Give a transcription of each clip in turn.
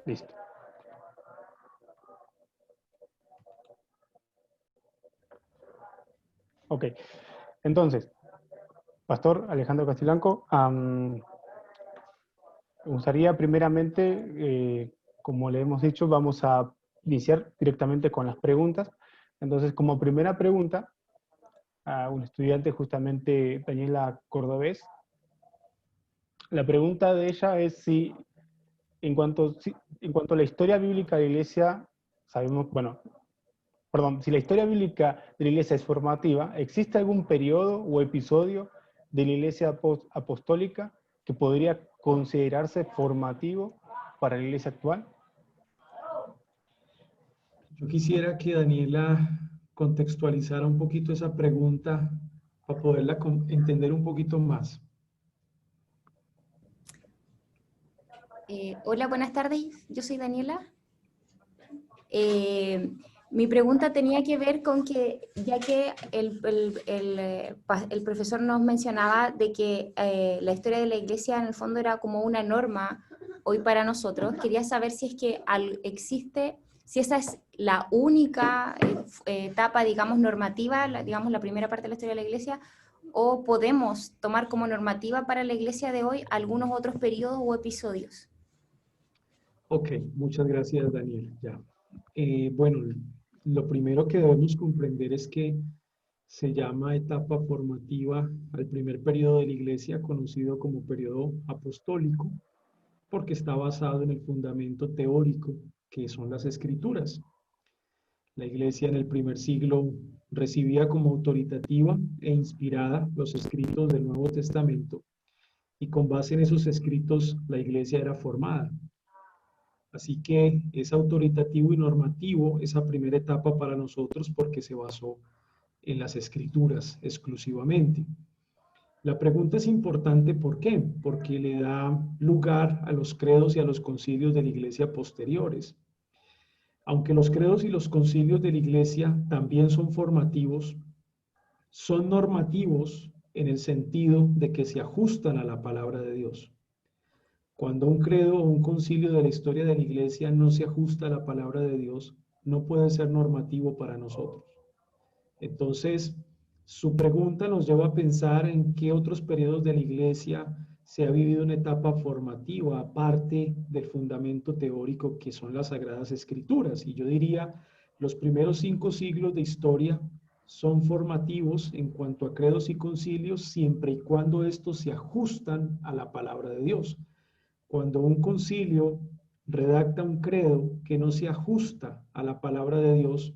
Listo. Ok. Entonces, Pastor Alejandro Castilblanco, me gustaría primeramente, como le hemos dicho, vamos a iniciar directamente con las preguntas. Entonces, como primera pregunta, a un estudiante, justamente Daniela Cordobés, la pregunta de ella es si, en cuanto a la historia bíblica de la Iglesia, sabemos, bueno, perdón, si la historia bíblica de la Iglesia es formativa, ¿existe algún periodo o episodio de la Iglesia apostólica que podría considerarse formativo para la Iglesia actual? Yo quisiera que Daniela contextualizara un poquito esa pregunta para poderla entender un poquito más. Hola, buenas tardes. Yo soy Daniela. Mi pregunta tenía que ver con que, ya que el profesor nos mencionaba de que la historia de la Iglesia en el fondo era como una norma hoy para nosotros, quería saber si es que existe, si esa es la única etapa, digamos, normativa, digamos, la primera parte de la historia de la Iglesia, o podemos tomar como normativa para la Iglesia de hoy algunos otros periodos o episodios. Ok, muchas gracias, Daniel. Ya. Bueno, lo primero que debemos comprender es que se llama etapa formativa al primer periodo de la Iglesia, conocido como periodo apostólico, porque está basado en el fundamento teórico que son las Escrituras. La Iglesia en el primer siglo recibía como autoritativa e inspirada los escritos del Nuevo Testamento, y con base en esos escritos la Iglesia era formada. Así que es autoritativo y normativo esa primera etapa para nosotros porque se basó en las Escrituras exclusivamente. La pregunta es importante, ¿por qué? Porque le da lugar a los credos y a los concilios de la Iglesia posteriores. Aunque los credos y los concilios de la Iglesia también son formativos, son normativos en el sentido de que se ajustan a la palabra de Dios. Cuando un credo o un concilio de la historia de la Iglesia no se ajusta a la palabra de Dios, no puede ser normativo para nosotros. Entonces, su pregunta nos lleva a pensar en qué otros periodos de la Iglesia se ha vivido una etapa formativa, aparte del fundamento teórico que son las Sagradas Escrituras. Y yo diría, los primeros 5 siglos de historia son formativos en cuanto a credos y concilios, siempre y cuando estos se ajustan a la palabra de Dios. Cuando un concilio redacta un credo que no se ajusta a la palabra de Dios,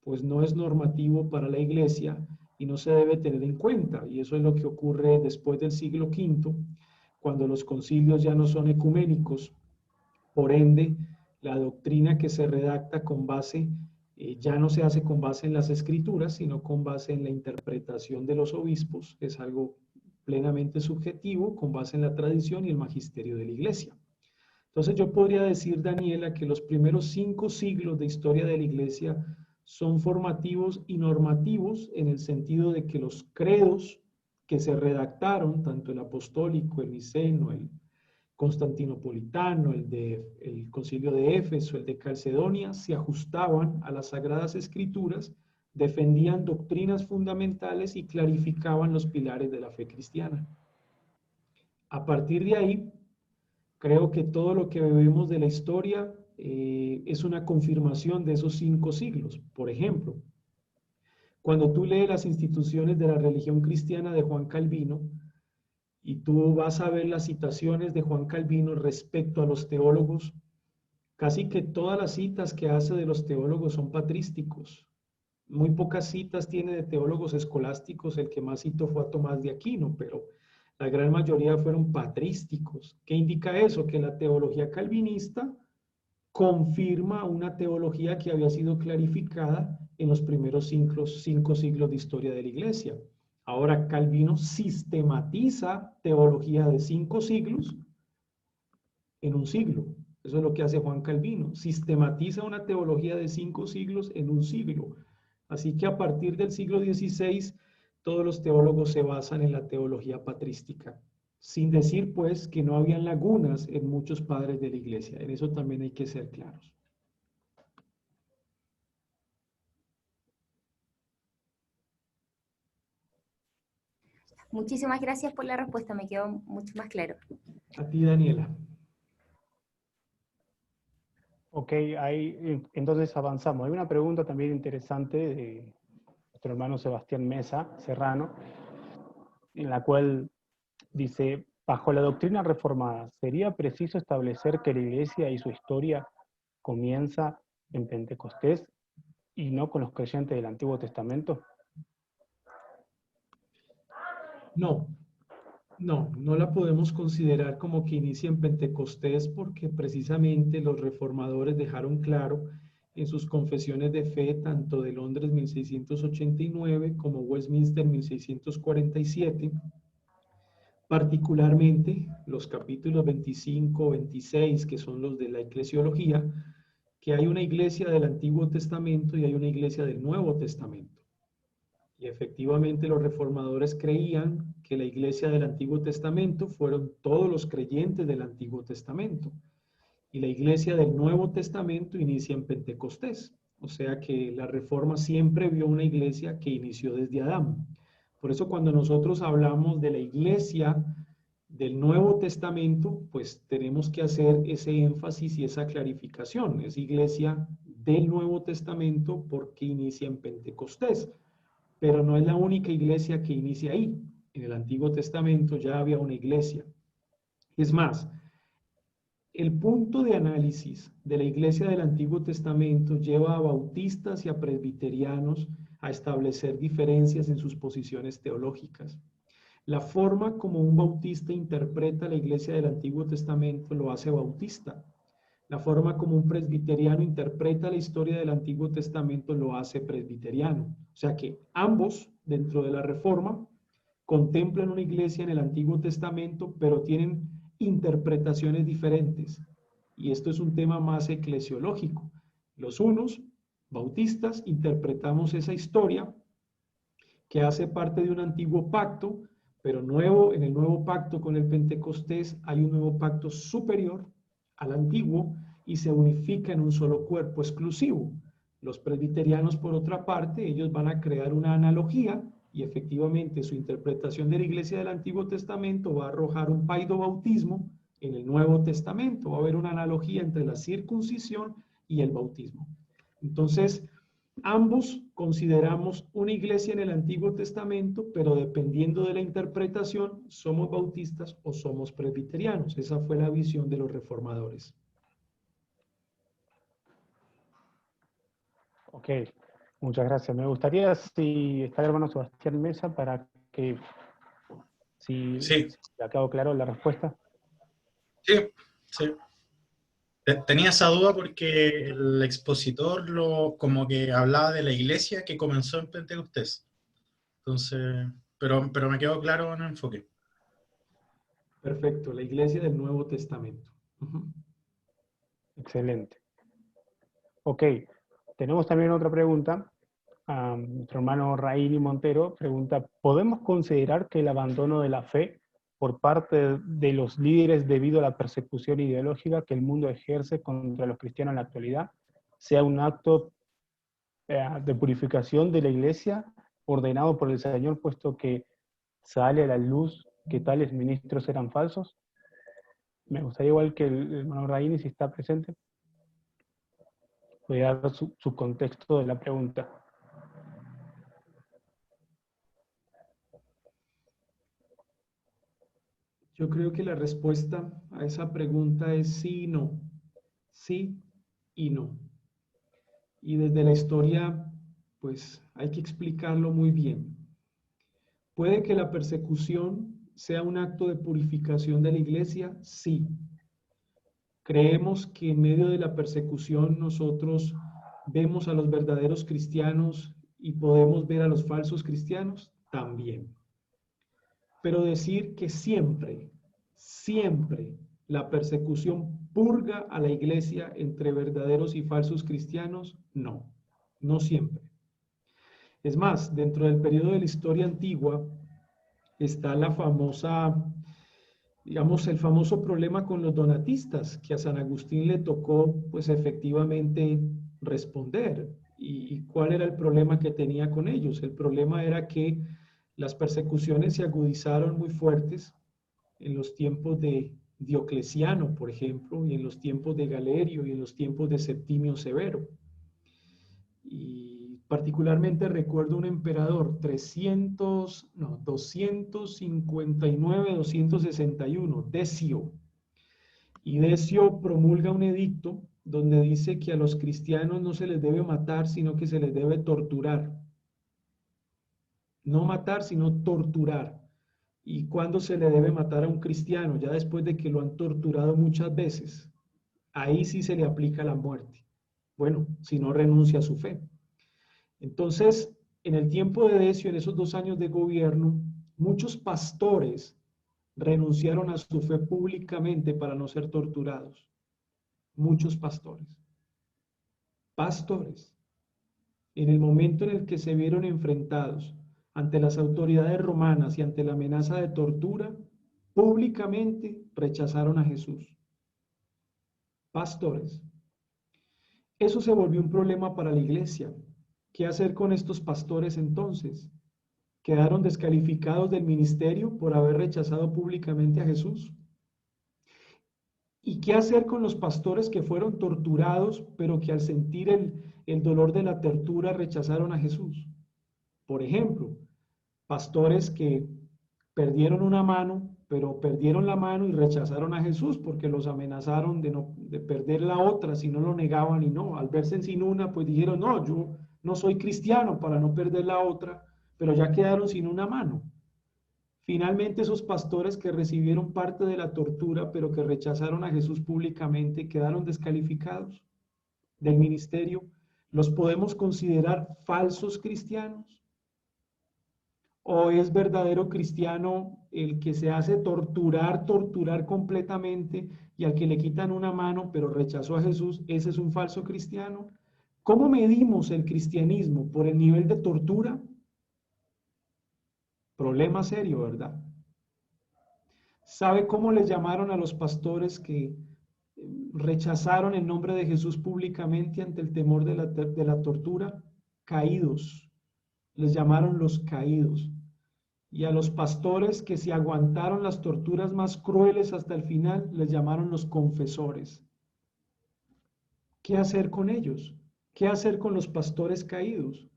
pues no es normativo para la Iglesia y no se debe tener en cuenta. Y eso es lo que ocurre después del siglo V, cuando los concilios ya no son ecuménicos. Por ende, la doctrina que se redacta con base, ya no se hace con base en las Escrituras, sino con base en la interpretación de los obispos. Es algo plenamente subjetivo, con base en la tradición y el magisterio de la Iglesia. Entonces yo podría decir, Daniela, que los primeros 5 siglos de historia de la Iglesia son formativos y normativos en el sentido de que los credos que se redactaron, tanto el apostólico, el niceno, el constantinopolitano, el concilio de Éfeso, el de Calcedonia, se ajustaban a las Sagradas Escrituras, defendían doctrinas fundamentales y clarificaban los pilares de la fe cristiana. A partir de ahí, creo que todo lo que vemos de la historia es una confirmación de esos 5 siglos. Por ejemplo, cuando tú lees las instituciones de la religión cristiana de Juan Calvino y tú vas a ver las citaciones de Juan Calvino respecto a los teólogos, casi que todas las citas que hace de los teólogos son patrísticos. Muy pocas citas tiene de teólogos escolásticos, el que más citó fue a Tomás de Aquino, pero la gran mayoría fueron patrísticos. ¿Qué indica eso? Que la teología calvinista confirma una teología que había sido clarificada en los primeros 5 siglos de historia de la Iglesia. Ahora Calvino sistematiza teología de 5 siglos en un siglo. Eso es lo que hace Juan Calvino. Sistematiza una teología de 5 siglos en un siglo. Así que a partir del siglo XVI, todos los teólogos se basan en la teología patrística. sin decir pues que no habían lagunas en muchos padres de la iglesia. En eso también hay que ser claros. Muchísimas gracias por la respuesta, me quedó mucho más claro. A ti, Daniela. Ok, entonces avanzamos. Hay una pregunta también interesante de nuestro hermano Sebastián Mesa Serrano, en la cual dice, bajo la doctrina reformada, ¿sería preciso establecer que la Iglesia y su historia comienza en Pentecostés y no con los creyentes del Antiguo Testamento? No la podemos considerar como que inicia en Pentecostés porque precisamente los reformadores dejaron claro en sus confesiones de fe, tanto de Londres 1689 como Westminster 1647, particularmente los capítulos 25, 26, que son los de la eclesiología, que hay una iglesia del Antiguo Testamento y hay una iglesia del Nuevo Testamento. Y efectivamente los reformadores creían que la iglesia del Antiguo Testamento fueron todos los creyentes del Antiguo Testamento. Y la iglesia del Nuevo Testamento inicia en Pentecostés. O sea que la Reforma siempre vio una iglesia que inició desde Adán. Por eso cuando nosotros hablamos de la iglesia del Nuevo Testamento, pues tenemos que hacer ese énfasis y esa clarificación. Es iglesia del Nuevo Testamento porque inicia en Pentecostés. Pero no es la única iglesia que inicia ahí. En el Antiguo Testamento ya había una iglesia. Es más, el punto de análisis de la iglesia del Antiguo Testamento lleva a bautistas y a presbiterianos a establecer diferencias en sus posiciones teológicas. La forma como un bautista interpreta la iglesia del Antiguo Testamento lo hace bautista. La forma como un presbiteriano interpreta la historia del Antiguo Testamento lo hace presbiteriano. O sea que ambos, dentro de la Reforma, contemplan una iglesia en el Antiguo Testamento, pero tienen interpretaciones diferentes. Y esto es un tema más eclesiológico. Los unos, bautistas, interpretamos esa historia que hace parte de un antiguo pacto, pero en el nuevo pacto con el Pentecostés hay un nuevo pacto superior al antiguo y se unifica en un solo cuerpo exclusivo. Los presbiterianos, por otra parte, ellos van a crear una analogía y efectivamente su interpretación de la iglesia del Antiguo Testamento va a arrojar un paidobautismo en el Nuevo Testamento. Va a haber una analogía entre la circuncisión y el bautismo. Entonces, ambos consideramos una iglesia en el Antiguo Testamento, pero dependiendo de la interpretación, somos bautistas o somos presbiterianos. Esa fue la visión de los reformadores. Ok, muchas gracias. Me gustaría si está el hermano Sebastián Mesa para que, si le acabo claro la respuesta. Sí. Tenía esa duda porque el expositor como que hablaba de la iglesia que comenzó en Pentecostés. Entonces, pero me quedó claro en el enfoque. Perfecto, la iglesia del Nuevo Testamento. Excelente. Ok, tenemos también otra pregunta. Nuestro hermano Raíli Montero pregunta, ¿podemos considerar que el abandono de la fe por parte de los líderes debido a la persecución ideológica que el mundo ejerce contra los cristianos en la actualidad sea un acto de purificación de la iglesia ordenado por el Señor, puesto que sale a la luz que tales ministros eran falsos? Me gustaría igual que el hermano Raíli, si está presente, voy a dar su contexto de la pregunta. Yo creo que la respuesta a esa pregunta es sí y no. Sí y no. Y desde la historia, pues hay que explicarlo muy bien. ¿Puede que la persecución sea un acto de purificación de la iglesia? Sí. ¿Creemos que en medio de la persecución nosotros vemos a los verdaderos cristianos y podemos ver a los falsos cristianos? También. Pero decir que siempre la persecución purga a la iglesia entre verdaderos y falsos cristianos, no siempre. Es más, dentro del periodo de la historia antigua está la famosa digamos, el famoso problema con los donatistas, que a San Agustín le tocó, pues efectivamente, responder. ¿Y cuál era el problema que tenía con ellos? El problema era que las persecuciones se agudizaron muy fuertes en los tiempos de Diocleciano, por ejemplo, y en los tiempos de Galerio y en los tiempos de Septimio Severo. Y particularmente recuerdo un emperador, 259-261, Decio. Y Decio promulga un edicto donde dice que a los cristianos no se les debe matar, sino que se les debe torturar. No matar, sino torturar. ¿Y cuándo se le debe matar a un cristiano? Ya después de que lo han torturado muchas veces. Ahí sí se le aplica la muerte. Bueno, si no renuncia a su fe. Entonces, en el tiempo de Decio, en esos 2 años de gobierno, muchos pastores renunciaron a su fe públicamente para no ser torturados. Muchos pastores. Pastores. En el momento en el que se vieron enfrentados ante las autoridades romanas y ante la amenaza de tortura, públicamente rechazaron a Jesús. Pastores. Eso se volvió un problema para la iglesia. ¿Qué hacer con estos pastores entonces? ¿Quedaron descalificados del ministerio por haber rechazado públicamente a Jesús? ¿Y qué hacer con los pastores que fueron torturados, pero que al sentir el dolor de la tortura rechazaron a Jesús? Por ejemplo, pastores que perdieron una mano, pero perdieron la mano y rechazaron a Jesús porque los amenazaron de perder la otra si no lo negaban y no. Al verse sin una, pues dijeron, no, yo no soy cristiano para no perder la otra, pero ya quedaron sin una mano. Finalmente, esos pastores que recibieron parte de la tortura, pero que rechazaron a Jesús públicamente, quedaron descalificados del ministerio. ¿Los podemos considerar falsos cristianos? ¿O es verdadero cristiano el que se hace torturar completamente y al que le quitan una mano, pero rechazó a Jesús? ¿Ese es un falso cristiano? ¿Cómo medimos el cristianismo? ¿Por el nivel de tortura? Problema serio, ¿verdad? ¿Sabe cómo les llamaron a los pastores que rechazaron el nombre de Jesús públicamente ante el temor de la tortura? Caídos. Les llamaron los caídos. Y a los pastores que se aguantaron las torturas más crueles hasta el final, les llamaron los confesores. ¿Qué hacer con ellos? ¿Qué hacer con los pastores caídos?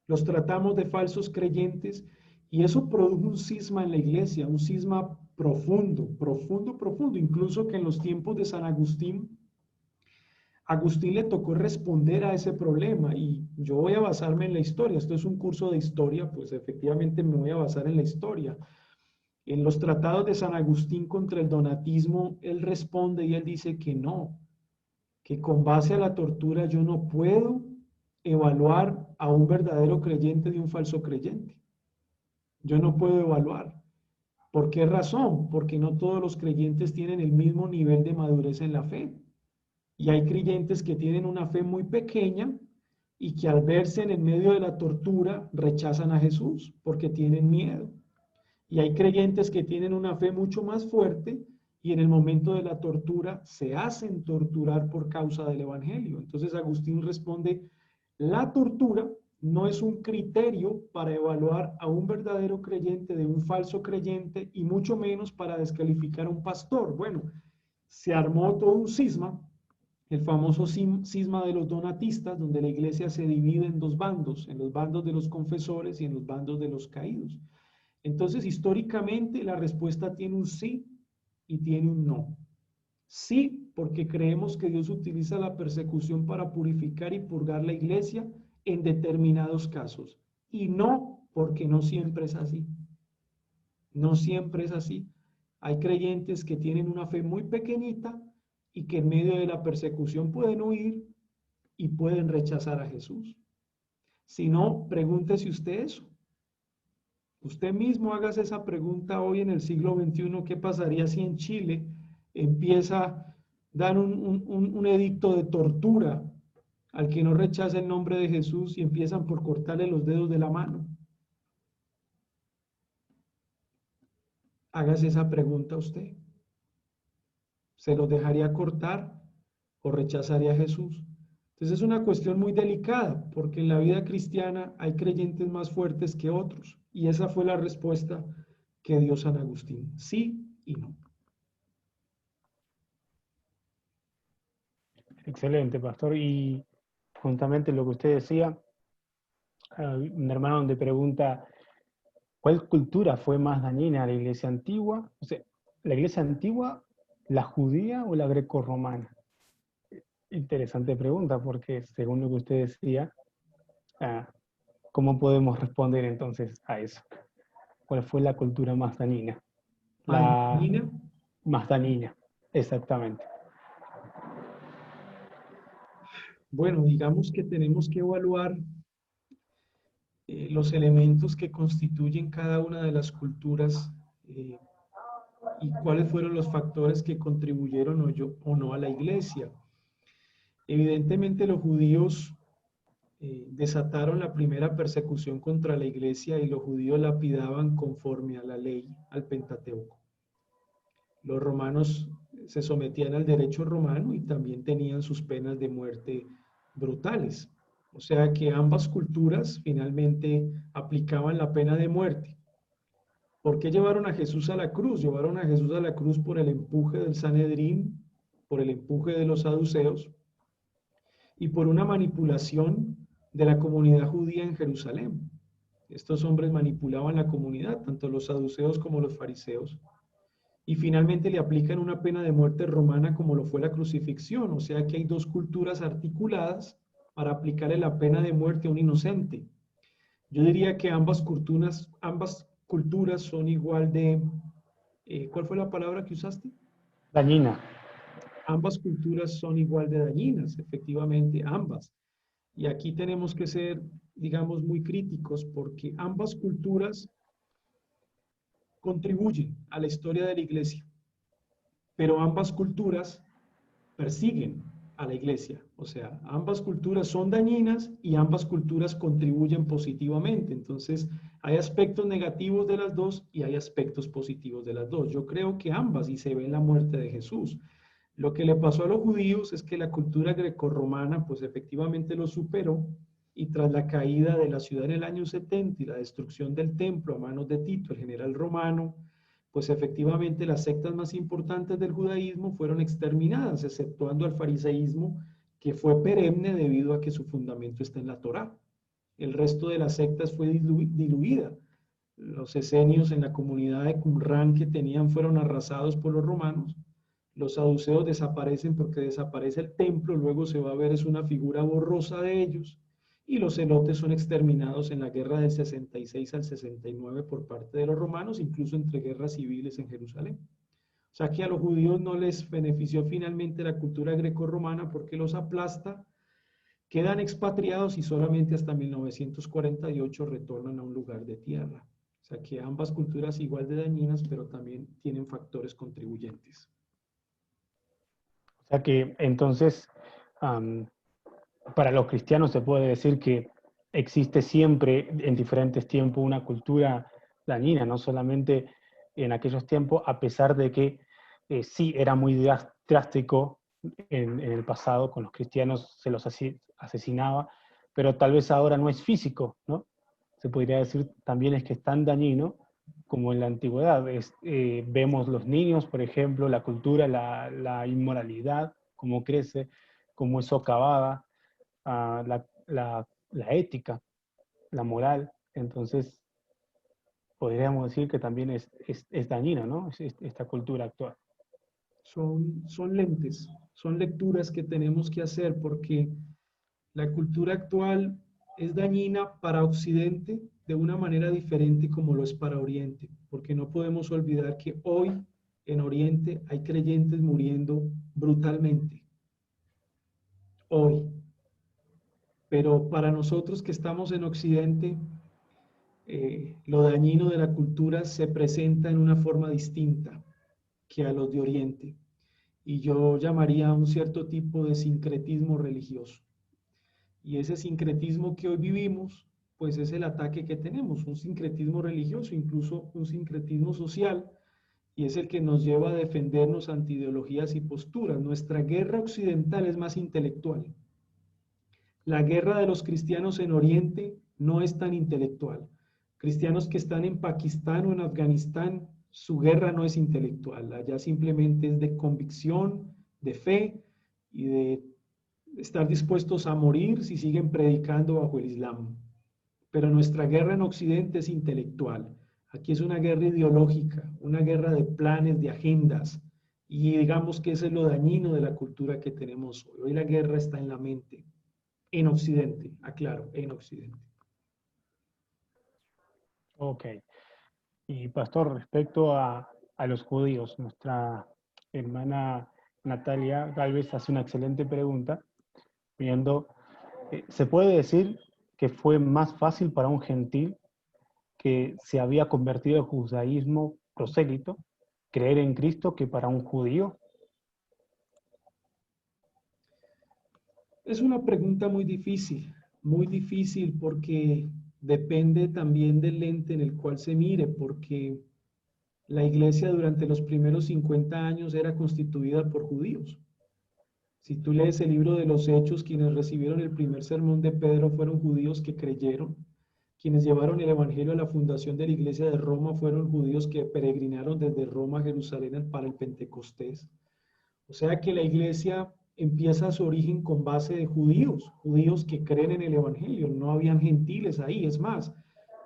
Los tratamos de falsos creyentes y eso produjo un cisma en la iglesia, un cisma profundo, incluso que en los tiempos de San Agustín, Agustín le tocó responder a ese problema y yo voy a basarme en la historia. Esto es un curso de historia, pues efectivamente me voy a basar en la historia. En los tratados de San Agustín contra el donatismo, él responde y él dice que no, que con base a la tortura yo no puedo evaluar a un verdadero creyente de un falso creyente. Yo no puedo evaluar. ¿Por qué razón? Porque no todos los creyentes tienen el mismo nivel de madurez en la fe. Y hay creyentes que tienen una fe muy pequeña y que al verse en el medio de la tortura rechazan a Jesús porque tienen miedo. Y hay creyentes que tienen una fe mucho más fuerte y en el momento de la tortura se hacen torturar por causa del Evangelio. Entonces Agustín responde, la tortura no es un criterio para evaluar a un verdadero creyente de un falso creyente y mucho menos para descalificar a un pastor. Bueno, se armó todo un cisma, el famoso cisma de los donatistas, donde la iglesia se divide en 2 bandos, en los bandos de los confesores y en los bandos de los caídos. Entonces, históricamente, la respuesta tiene un sí y tiene un no. Sí, porque creemos que Dios utiliza la persecución para purificar y purgar la iglesia en determinados casos. Y no, porque no siempre es así. No siempre es así. Hay creyentes que tienen una fe muy pequeñita y que en medio de la persecución pueden huir y pueden rechazar a Jesús. Si no, pregúntese usted eso. Usted mismo hágase esa pregunta hoy en el siglo XXI, ¿qué pasaría si en Chile empieza a dar un edicto de tortura al que no rechaza el nombre de Jesús y empiezan por cortarle los dedos de la mano? Hágase esa pregunta usted. ¿Se los dejaría cortar o rechazaría a Jesús? Entonces es una cuestión muy delicada, porque en la vida cristiana hay creyentes más fuertes que otros. Y esa fue la respuesta que dio San Agustín. Sí y no. Excelente, pastor. Y juntamente lo que usted decía, un hermano donde pregunta, ¿cuál cultura fue más dañina, la iglesia antigua? O sea, ¿la iglesia antigua, la judía o la grecorromana? Interesante pregunta, porque según lo que usted decía, ah, ¿cómo podemos responder entonces a eso? ¿Cuál fue la cultura más dañina? La Dañina. más dañina, exactamente. Bueno, digamos que tenemos que evaluar los elementos que constituyen cada una de las culturas y cuáles fueron los factores que contribuyeron o no a la iglesia. Evidentemente los judíos desataron la primera persecución contra la iglesia y los judíos lapidaban conforme a la ley, al Pentateuco. Los romanos se sometían al derecho romano y también tenían sus penas de muerte brutales. O sea que ambas culturas finalmente aplicaban la pena de muerte. ¿Por qué llevaron a Jesús a la cruz? Llevaron a Jesús a la cruz por el empuje del Sanedrín, por el empuje de los saduceos y por una manipulación de la comunidad judía en Jerusalén. Estos hombres manipulaban la comunidad, tanto los saduceos como los fariseos, y finalmente le aplican una pena de muerte romana como lo fue la crucifixión. O sea que hay dos culturas articuladas para aplicarle la pena de muerte a un inocente. Yo diría que ambas culturas son igual de... ¿cuál fue la palabra que usaste? Dañina. Ambas culturas son igual de dañinas, efectivamente, ambas. Y aquí tenemos que ser, digamos, muy críticos porque ambas culturas contribuyen a la historia de la iglesia, pero ambas culturas persiguen a la iglesia. O sea, ambas culturas son dañinas y ambas culturas contribuyen positivamente. Entonces, hay aspectos negativos de las dos y hay aspectos positivos de las dos. Yo creo que ambas, y se ve en la muerte de Jesús. Lo que le pasó a los judíos es que la cultura grecorromana, pues efectivamente lo superó, y tras la caída de la ciudad en el año 70 y la destrucción del templo a manos de Tito, el general romano, pues efectivamente las sectas más importantes del judaísmo fueron exterminadas, exceptuando al fariseísmo, que fue perenne debido a que su fundamento está en la Torá. El resto de las sectas fue diluida. Los esenios en la comunidad de Qumrán que tenían fueron arrasados por los romanos. Los saduceos desaparecen porque desaparece el templo, luego se va a ver es una figura borrosa de ellos, y los celotes son exterminados en la guerra del 66 al 69 por parte de los romanos, incluso entre guerras civiles en Jerusalén. O sea que a los judíos no les benefició finalmente la cultura grecorromana porque los aplasta, quedan expatriados y solamente hasta 1948 retornan a un lugar de tierra. O sea que ambas culturas igual de dañinas, pero también tienen factores contribuyentes. O sea que entonces, para los cristianos se puede decir que existe siempre en diferentes tiempos una cultura dañina, no solamente en aquellos tiempos, a pesar de que sí era muy drástico en el pasado, con los cristianos se los asesinaba, pero tal vez ahora no es físico, ¿no? Se podría decir también es que es tan dañino como en la antigüedad. Vemos los niños, por ejemplo, la cultura, la inmoralidad, cómo crece, cómo es socavada, la ética, la moral. Entonces, podríamos decir que también es dañina, ¿no? Esta cultura actual. Son lentes, son lecturas que tenemos que hacer porque la cultura actual es dañina para Occidente de una manera diferente como lo es para Oriente, porque no podemos olvidar que hoy en Oriente hay creyentes muriendo brutalmente. Hoy. Pero para nosotros que estamos en Occidente, lo dañino de la cultura se presenta en una forma distinta que a los de Oriente. Y yo llamaría a un cierto tipo de sincretismo religioso. Y ese sincretismo que hoy vivimos, pues es el ataque que tenemos, un sincretismo religioso, incluso un sincretismo social, y es el que nos lleva a defendernos ante ideologías y posturas. Nuestra guerra occidental es más intelectual. La guerra de los cristianos en Oriente no es tan intelectual. Cristianos que están en Pakistán o en Afganistán, su guerra no es intelectual. Allá simplemente es de convicción, de fe y de estar dispuestos a morir si siguen predicando bajo el Islam. Pero nuestra guerra en Occidente es intelectual. Aquí es una guerra ideológica, una guerra de planes, de agendas. Y digamos que eso es lo dañino de la cultura que tenemos hoy. Hoy la guerra está en la mente. En Occidente, aclaro, en Occidente. Ok. Y pastor, respecto a los judíos, nuestra hermana Natalia Galvez hace una excelente pregunta, viendo, ¿se puede decir que fue más fácil para un gentil que se había convertido al judaísmo prosélito creer en Cristo que para un judío? Es una pregunta muy difícil porque depende también del lente en el cual se mire, porque la iglesia durante los primeros 50 años era constituida por judíos. Si tú lees el libro de los Hechos, quienes recibieron el primer sermón de Pedro fueron judíos que creyeron. Quienes llevaron el evangelio a la fundación de la iglesia de Roma fueron judíos que peregrinaron desde Roma a Jerusalén para el Pentecostés. O sea que la iglesia empieza su origen con base de judíos, judíos que creen en el evangelio, no habían gentiles ahí. Es más,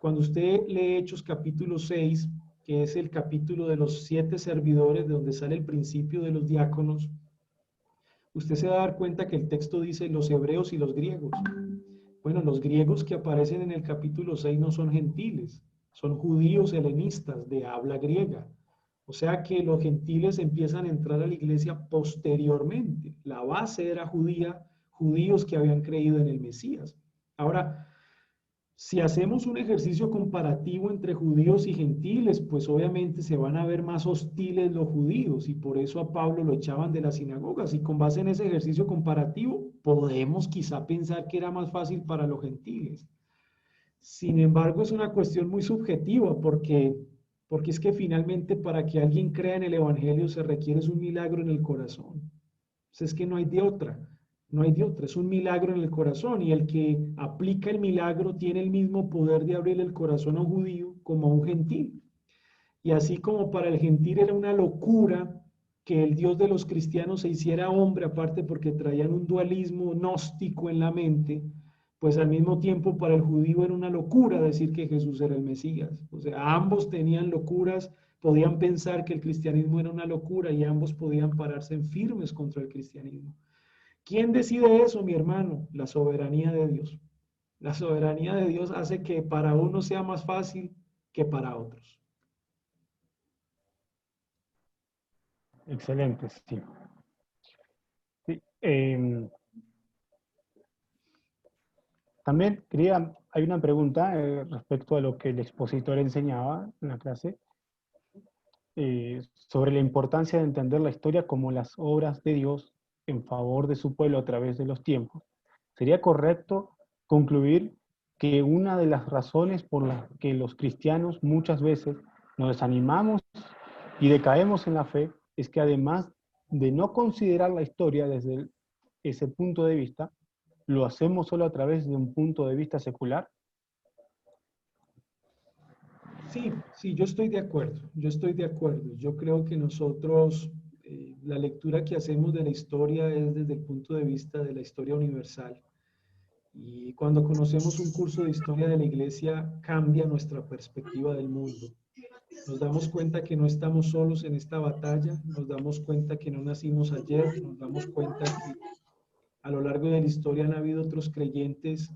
cuando usted lee Hechos capítulo 6, que es el capítulo de los 7 servidores, de donde sale el principio de los diáconos, usted se va a dar cuenta que el texto dice los hebreos y los griegos. Bueno, los griegos que aparecen en el capítulo 6 no son gentiles, son judíos helenistas de habla griega. O sea que los gentiles empiezan a entrar a la iglesia posteriormente. La base era judía, judíos que habían creído en el Mesías. Ahora, si hacemos un ejercicio comparativo entre judíos y gentiles, pues obviamente se van a ver más hostiles los judíos y por eso a Pablo lo echaban de las sinagogas. Y con base en ese ejercicio comparativo, podemos quizá pensar que era más fácil para los gentiles. Sin embargo, es una cuestión muy subjetiva porque es que finalmente para que alguien crea en el Evangelio se requiere un milagro en el corazón. Entonces es que no hay de otra. No hay de otra, es un milagro en el corazón y el que aplica el milagro tiene el mismo poder de abrir el corazón a un judío como a un gentil. Y así como para el gentil era una locura que el Dios de los cristianos se hiciera hombre, aparte porque traían un dualismo gnóstico en la mente, pues al mismo tiempo para el judío era una locura decir que Jesús era el Mesías. O sea, ambos tenían locuras, podían pensar que el cristianismo era una locura y ambos podían pararse en firmes contra el cristianismo. ¿Quién decide eso, mi hermano? La soberanía de Dios. La soberanía de Dios hace que para uno sea más fácil que para otros. Excelente, sí. Sí, también hay una pregunta respecto a lo que el expositor enseñaba en la clase, sobre la importancia de entender la historia como las obras de Dios en favor de su pueblo a través de los tiempos. ¿Sería correcto concluir que una de las razones por las que los cristianos muchas veces nos desanimamos y decaemos en la fe es que además de no considerar la historia desde ese punto de vista, lo hacemos solo a través de un punto de vista secular? Sí, yo estoy de acuerdo, Yo creo que nosotros, la lectura que hacemos de la historia es desde el punto de vista de la historia universal. Y cuando conocemos un curso de historia de la iglesia, cambia nuestra perspectiva del mundo. Nos damos cuenta que no estamos solos en esta batalla, nos damos cuenta que no nacimos ayer, nos damos cuenta que a lo largo de la historia han habido otros creyentes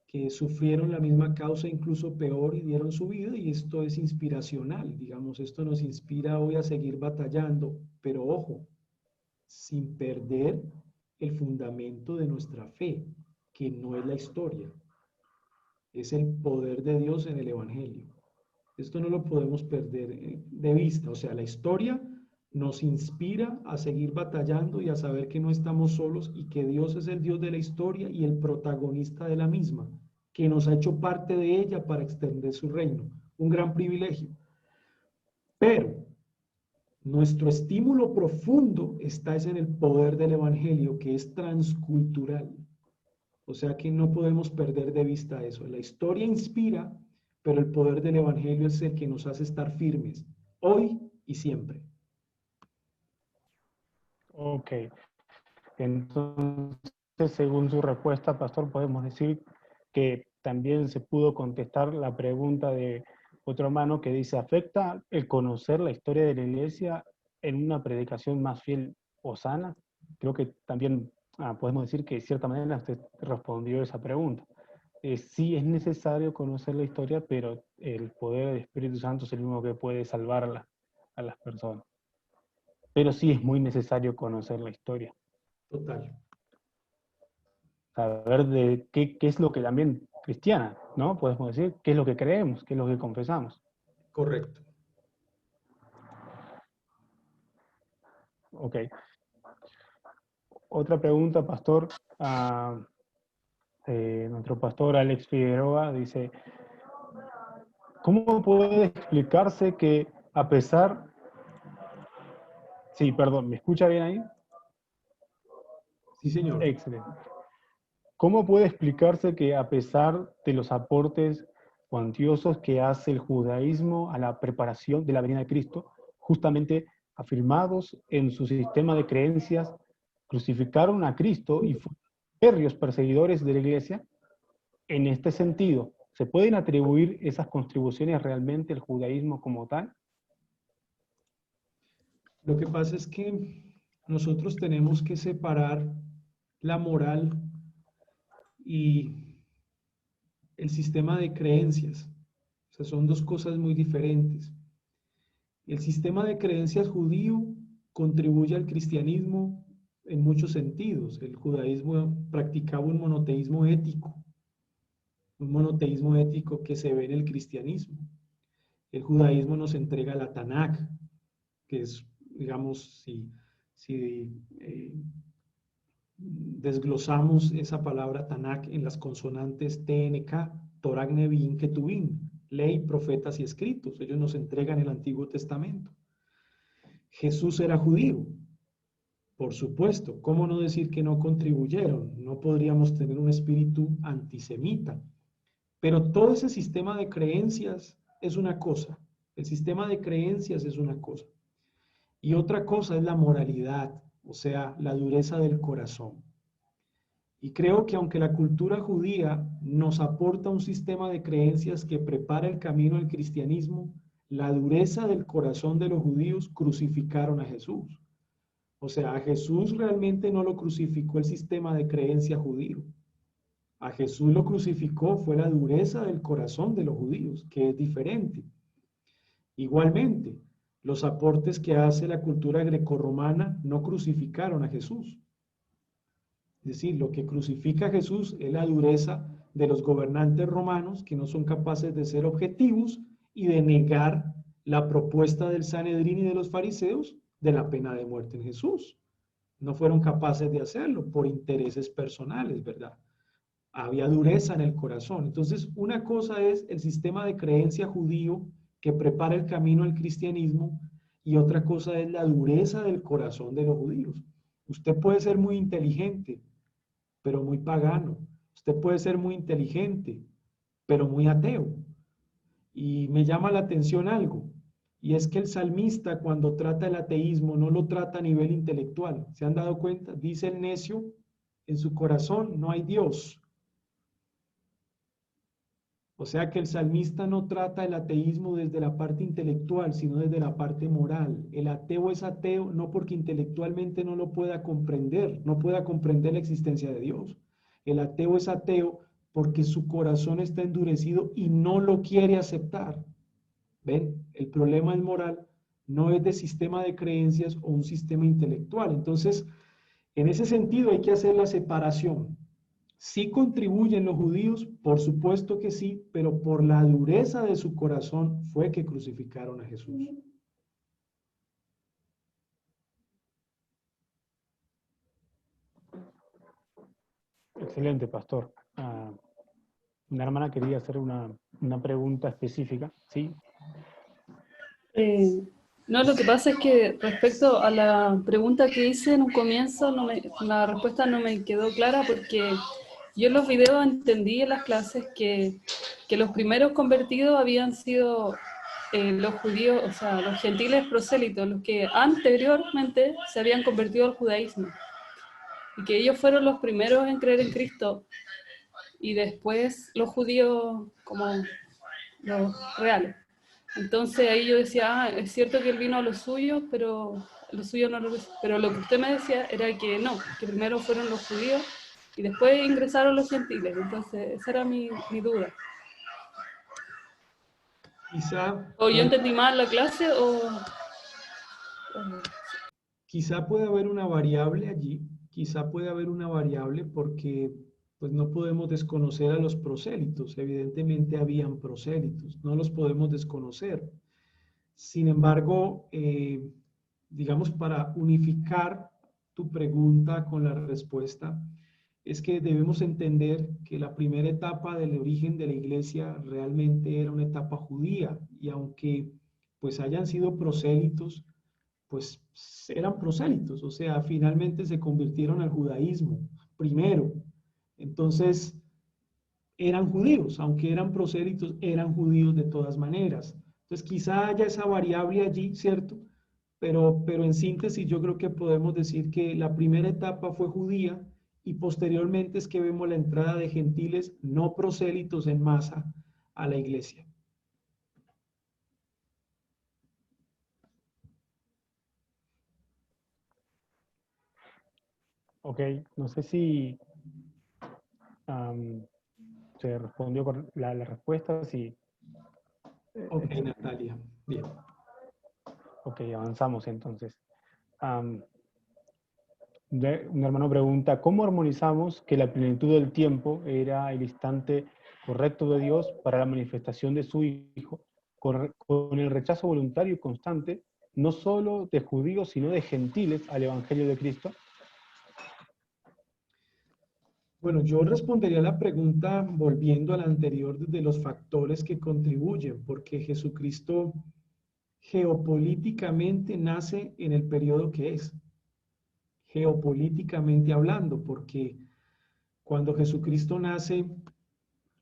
que sufrieron la misma causa, incluso peor, y dieron su vida, y esto es inspiracional, digamos, esto nos inspira hoy a seguir batallando, pero ojo, sin perder el fundamento de nuestra fe, que no es la historia, es el poder de Dios en el Evangelio. Esto no lo podemos perder de vista, o sea, la historia nos inspira a seguir batallando y a saber que no estamos solos y que Dios es el Dios de la historia y el protagonista de la misma, que nos ha hecho parte de ella para extender su reino. Un gran privilegio. Pero Nuestro estímulo profundo está en el poder del Evangelio, que es transcultural. O sea que no podemos perder de vista eso. La historia inspira, pero el poder del Evangelio es el que nos hace estar firmes, hoy y siempre. Ok. Entonces, según su respuesta, pastor, podemos decir que también se pudo contestar la pregunta de otro hermano que dice, ¿afecta el conocer la historia de la iglesia en una predicación más fiel o sana? Creo que también podemos decir que de cierta manera usted respondió esa pregunta. Sí es necesario conocer la historia, pero el poder del Espíritu Santo es el mismo que puede salvarla a las personas. Pero sí es muy necesario conocer la historia. Total. Saber de qué es lo que también cristiana, ¿no? Podemos decir, qué es lo que creemos, qué es lo que confesamos. Correcto. Ok. Otra pregunta, pastor. Nuestro pastor Alex Figueroa dice, ¿cómo puede explicarse que a pesar... Sí, perdón, ¿me escucha bien ahí? Sí, señor. Excelente. ¿Cómo puede explicarse que a pesar de los aportes cuantiosos que hace el judaísmo a la preparación de la venida de Cristo, justamente afirmados en su sistema de creencias, crucificaron a Cristo y fueron férreos perseguidores de la iglesia? En este sentido, ¿se pueden atribuir esas contribuciones realmente al judaísmo como tal? Lo que pasa es que nosotros tenemos que separar la moral y el sistema de creencias. O sea, son dos cosas muy diferentes. El sistema de creencias judío contribuye al cristianismo en muchos sentidos. El judaísmo practicaba un monoteísmo ético que se ve en el cristianismo. El judaísmo nos entrega la Tanakh, que es, digamos, si desglosamos esa palabra Tanakh en las consonantes TNK, Torah, Nevi'im, Ketuvim, ley, profetas y escritos. Ellos nos entregan el Antiguo Testamento. Jesús era judío, por supuesto. ¿Cómo no decir que no contribuyeron? No podríamos tener un espíritu antisemita. Pero todo ese sistema de creencias es una cosa. El sistema de creencias es una cosa. Y otra cosa es la moralidad, o sea, la dureza del corazón. Y creo que aunque la cultura judía nos aporta un sistema de creencias que prepara el camino al cristianismo, la dureza del corazón de los judíos crucificaron a Jesús. O sea, a Jesús realmente no lo crucificó el sistema de creencia judío. A Jesús lo crucificó fue la dureza del corazón de los judíos, que es diferente. Igualmente, los aportes que hace la cultura grecorromana no crucificaron a Jesús. Es decir, lo que crucifica a Jesús es la dureza de los gobernantes romanos que no son capaces de ser objetivos y de negar la propuesta del Sanedrín y de los fariseos de la pena de muerte en Jesús. No fueron capaces de hacerlo por intereses personales, ¿verdad? Había dureza en el corazón. Entonces, una cosa es el sistema de creencia judío que prepara el camino al cristianismo y otra cosa es la dureza del corazón de los judíos. Usted puede ser muy inteligente, pero muy pagano. Usted puede ser muy inteligente, pero muy ateo. Y me llama la atención algo, y es que el salmista cuando trata el ateísmo no lo trata a nivel intelectual. ¿Se han dado cuenta? Dice el necio, en su corazón no hay Dios. O sea que el salmista no trata el ateísmo desde la parte intelectual, sino desde la parte moral. El ateo es ateo no porque intelectualmente no lo pueda comprender, no pueda comprender la existencia de Dios. El ateo es ateo porque su corazón está endurecido y no lo quiere aceptar. ¿Ven? El problema es moral, no es de sistema de creencias o un sistema intelectual. Entonces, en ese sentido hay que hacer la separación. ¿Sí contribuyen los judíos? Por supuesto que sí, pero por la dureza de su corazón fue que crucificaron a Jesús. Excelente, pastor. Una hermana quería hacer una pregunta específica, ¿sí? No, lo que pasa es que respecto a la pregunta que hice en un comienzo, la respuesta no me quedó clara porque yo en los videos entendí en las clases que los primeros convertidos habían sido los judíos, o sea, los gentiles prosélitos, los que anteriormente se habían convertido al judaísmo, y que ellos fueron los primeros en creer en Cristo, y después los judíos como los reales. Entonces ahí yo decía, es cierto que él vino a lo suyo, pero lo suyo no lo... Pero lo que usted me decía era que no, que primero fueron los judíos y después ingresaron los gentiles. Entonces esa era mi duda. Quizá, O yo entendí mal la clase quizá puede haber una variable allí, quizá puede haber una variable porque pues no podemos desconocer a los prosélitos, evidentemente habían prosélitos, no los podemos desconocer. Sin embargo, digamos, para unificar tu pregunta con la respuesta, es que debemos entender que la primera etapa del origen de la iglesia realmente era una etapa judía, y aunque pues hayan sido prosélitos, pues eran prosélitos, o sea, finalmente se convirtieron al judaísmo primero. Entonces, eran judíos, aunque eran prosélitos, eran judíos de todas maneras. Entonces, quizá haya esa variable allí, ¿cierto? Pero en síntesis yo creo que podemos decir que la primera etapa fue judía y posteriormente es que vemos la entrada de gentiles no prosélitos en masa a la iglesia. Ok, no sé si se respondió con la respuesta, si... Ok, Natalia, bien. Ok, avanzamos entonces. Un hermano pregunta, ¿cómo armonizamos que la plenitud del tiempo era el instante correcto de Dios para la manifestación de su Hijo, con el rechazo voluntario y constante, no solo de judíos, sino de gentiles al Evangelio de Cristo? Bueno, yo respondería a la pregunta volviendo a la anterior de los factores que contribuyen, porque Jesucristo geopolíticamente nace en el periodo que es, geopolíticamente hablando, porque cuando Jesucristo nace,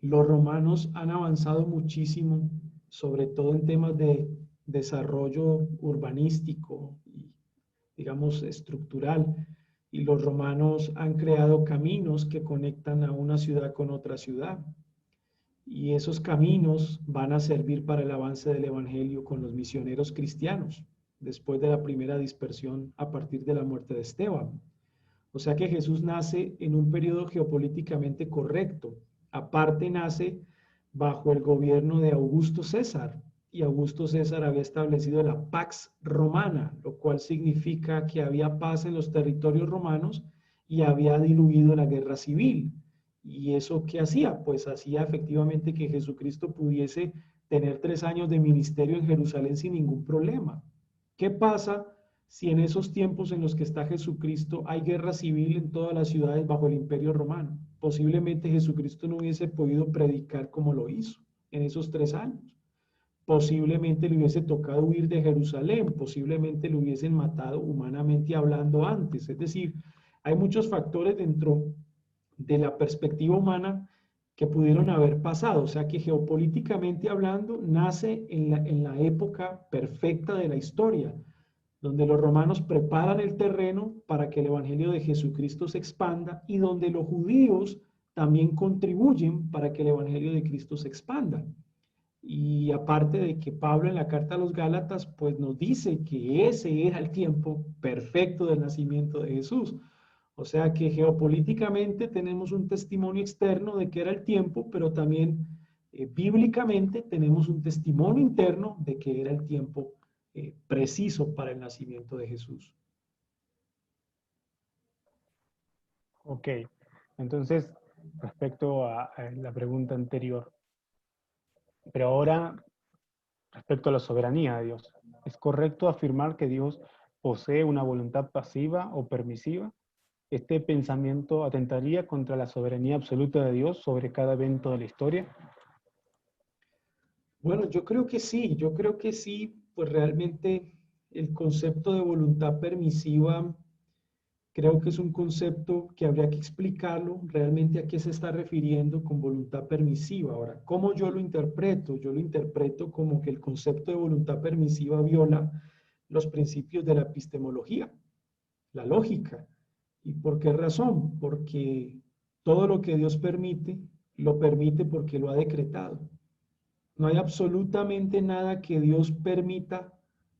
los romanos han avanzado muchísimo, sobre todo en temas de desarrollo urbanístico y, digamos, estructural. Y los romanos han creado caminos que conectan a una ciudad con otra ciudad. Y esos caminos van a servir para el avance del Evangelio con los misioneros cristianos, después de la primera dispersión a partir de la muerte de Esteban. O sea que Jesús nace en un periodo geopolíticamente correcto. Aparte nace bajo el gobierno de Augusto César, y Augusto César había establecido la Pax Romana, lo cual significa que había paz en los territorios romanos y había diluido la guerra civil. ¿Y eso qué hacía? Pues hacía efectivamente que Jesucristo pudiese tener 3 años de ministerio en Jerusalén sin ningún problema. ¿Qué pasa si en esos tiempos en los que está Jesucristo hay guerra civil en todas las ciudades bajo el Imperio Romano? Posiblemente Jesucristo no hubiese podido predicar como lo hizo en esos 3 años. Posiblemente le hubiese tocado huir de Jerusalén, posiblemente lo hubiesen matado humanamente hablando antes. Es decir, hay muchos factores dentro de la perspectiva humana que pudieron haber pasado. O sea que geopolíticamente hablando, nace en la época perfecta de la historia, donde los romanos preparan el terreno para que el Evangelio de Jesucristo se expanda y donde los judíos también contribuyen para que el Evangelio de Cristo se expanda. Y aparte de que Pablo en la carta a los Gálatas pues nos dice que ese era el tiempo perfecto del nacimiento de Jesús. O sea que geopolíticamente tenemos un testimonio externo de que era el tiempo, pero también bíblicamente tenemos un testimonio interno de que era el tiempo preciso para el nacimiento de Jesús. Ok, entonces, respecto a la pregunta anterior, pero ahora respecto a la soberanía de Dios, ¿es correcto afirmar que Dios posee una voluntad pasiva o permisiva? ¿Este pensamiento atentaría contra la soberanía absoluta de Dios sobre cada evento de la historia? Bueno, yo creo que sí, pues realmente el concepto de voluntad permisiva creo que es un concepto que habría que explicarlo realmente a qué se está refiriendo con voluntad permisiva. Ahora, ¿cómo yo lo interpreto? Yo lo interpreto como que el concepto de voluntad permisiva viola los principios de la epistemología, la lógica. ¿Y por qué razón? Porque todo lo que Dios permite, lo permite porque lo ha decretado. No hay absolutamente nada que Dios permita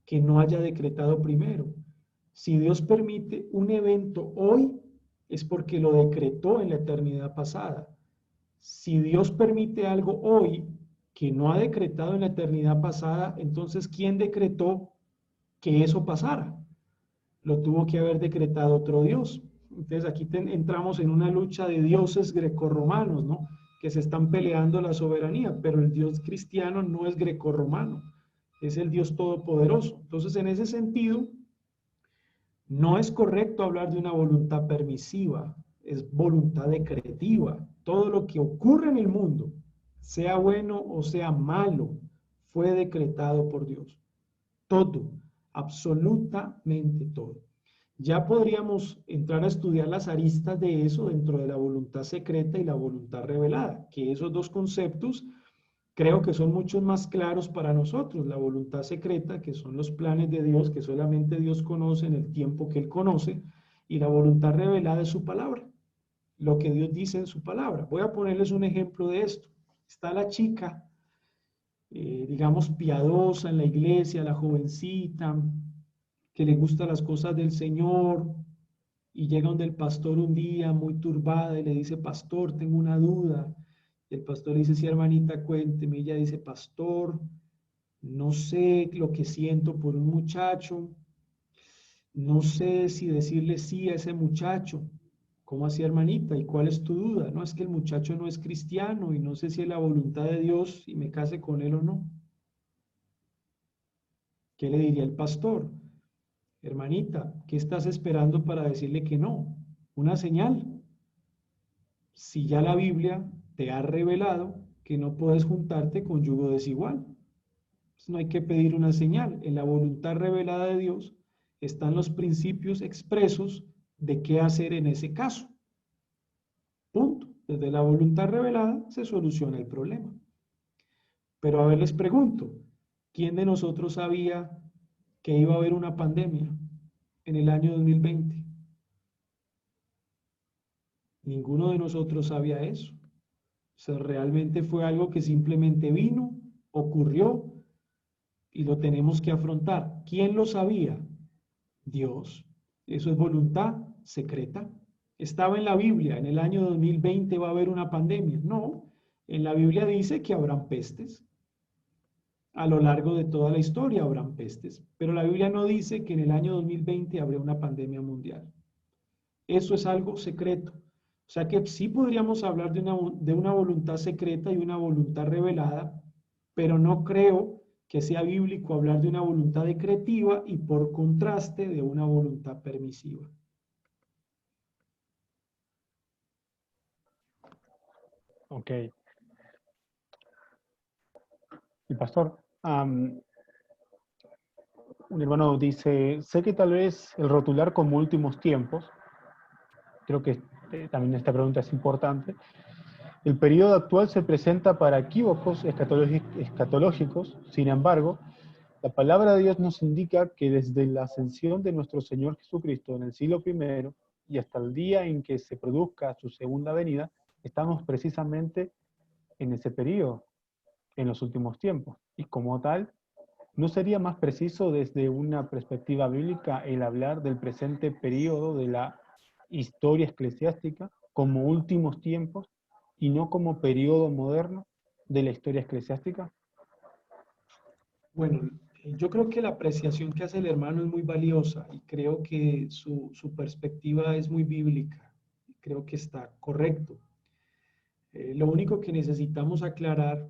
que no haya decretado primero. Si Dios permite un evento hoy, es porque lo decretó en la eternidad pasada. Si Dios permite algo hoy que no ha decretado en la eternidad pasada, entonces ¿quién decretó que eso pasara? Lo tuvo que haber decretado otro Dios. Entonces aquí entramos en una lucha de dioses grecorromanos, ¿no? Que se están peleando la soberanía, pero el Dios cristiano no es grecorromano, es el Dios todopoderoso. Entonces, en ese sentido, no es correcto hablar de una voluntad permisiva, es voluntad decretiva. Todo lo que ocurre en el mundo, sea bueno o sea malo, fue decretado por Dios. Todo, absolutamente todo. Ya podríamos entrar a estudiar las aristas de eso dentro de la voluntad secreta y la voluntad revelada, que esos dos conceptos creo que son mucho más claros para nosotros. La voluntad secreta, que son los planes de Dios, que solamente Dios conoce en el tiempo que Él conoce, y la voluntad revelada es su palabra, lo que Dios dice en su palabra. Voy a ponerles un ejemplo de esto. Está la chica, digamos, piadosa en la iglesia, la jovencita, que le gustan las cosas del Señor, y llega donde el pastor un día muy turbada y le dice, pastor, tengo una duda. Y el pastor le dice, sí, hermanita, cuénteme. Y ella dice, pastor, no sé lo que siento por un muchacho, no sé si decirle sí a ese muchacho. ¿Cómo así, hermanita? ¿Y cuál es tu duda? No, es que el muchacho no es cristiano y no sé si es la voluntad de Dios y me case con él o no. ¿Qué le diría el pastor? Hermanita, ¿qué estás esperando para decirle que no? Una señal. Si ya la Biblia te ha revelado que no puedes juntarte con yugo desigual. Pues no hay que pedir una señal. En la voluntad revelada de Dios están los principios expresos de qué hacer en ese caso. Punto. Desde la voluntad revelada se soluciona el problema. Pero a ver, les pregunto, ¿quién de nosotros sabía que iba a haber una pandemia en el año 2020? Ninguno de nosotros sabía eso. O sea, realmente fue algo que simplemente vino, ocurrió y lo tenemos que afrontar. ¿Quién lo sabía? Dios. Eso es voluntad secreta. Estaba en la Biblia, en el año 2020 va a haber una pandemia. No, en la Biblia dice que habrán pestes. A lo largo de toda la historia habrán pestes, pero la Biblia no dice que en el año 2020 habrá una pandemia mundial. Eso es algo secreto. O sea que sí podríamos hablar de una voluntad secreta y una voluntad revelada, pero no creo que sea bíblico hablar de una voluntad decretiva y por contraste de una voluntad permisiva. Ok. Y pastor, un hermano dice, sé que tal vez el rotular como últimos tiempos, creo que también esta pregunta es importante, el periodo actual se presenta para equívocos escatológicos, sin embargo, la palabra de Dios nos indica que desde la ascensión de nuestro Señor Jesucristo en el siglo I y hasta el día en que se produzca su segunda venida, estamos precisamente en ese periodo, en los últimos tiempos. Y como tal, ¿no sería más preciso desde una perspectiva bíblica el hablar del presente periodo de la historia eclesiástica como últimos tiempos y no como periodo moderno de la historia eclesiástica? Bueno, yo creo que la apreciación que hace el hermano es muy valiosa y creo que su perspectiva es muy bíblica. Creo que está correcto. Lo único que necesitamos aclarar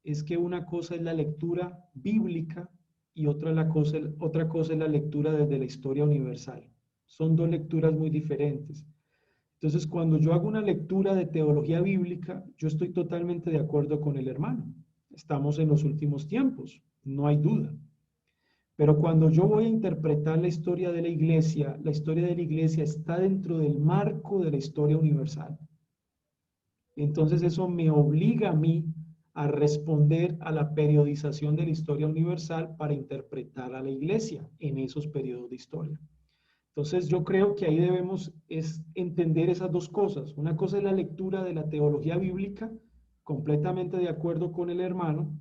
es que una cosa es la lectura bíblica y otra cosa es la lectura desde la historia universal. Son dos lecturas muy diferentes. Entonces, cuando yo hago una lectura de teología bíblica, yo estoy totalmente de acuerdo con el hermano. Estamos en los últimos tiempos, no hay duda. Pero cuando yo voy a interpretar la historia de la iglesia está dentro del marco de la historia universal. Entonces eso me obliga a mí a responder a la periodización de la historia universal para interpretar a la iglesia en esos periodos de historia. Entonces yo creo que ahí debemos entender esas dos cosas. Una cosa es la lectura de la teología bíblica, completamente de acuerdo con el hermano,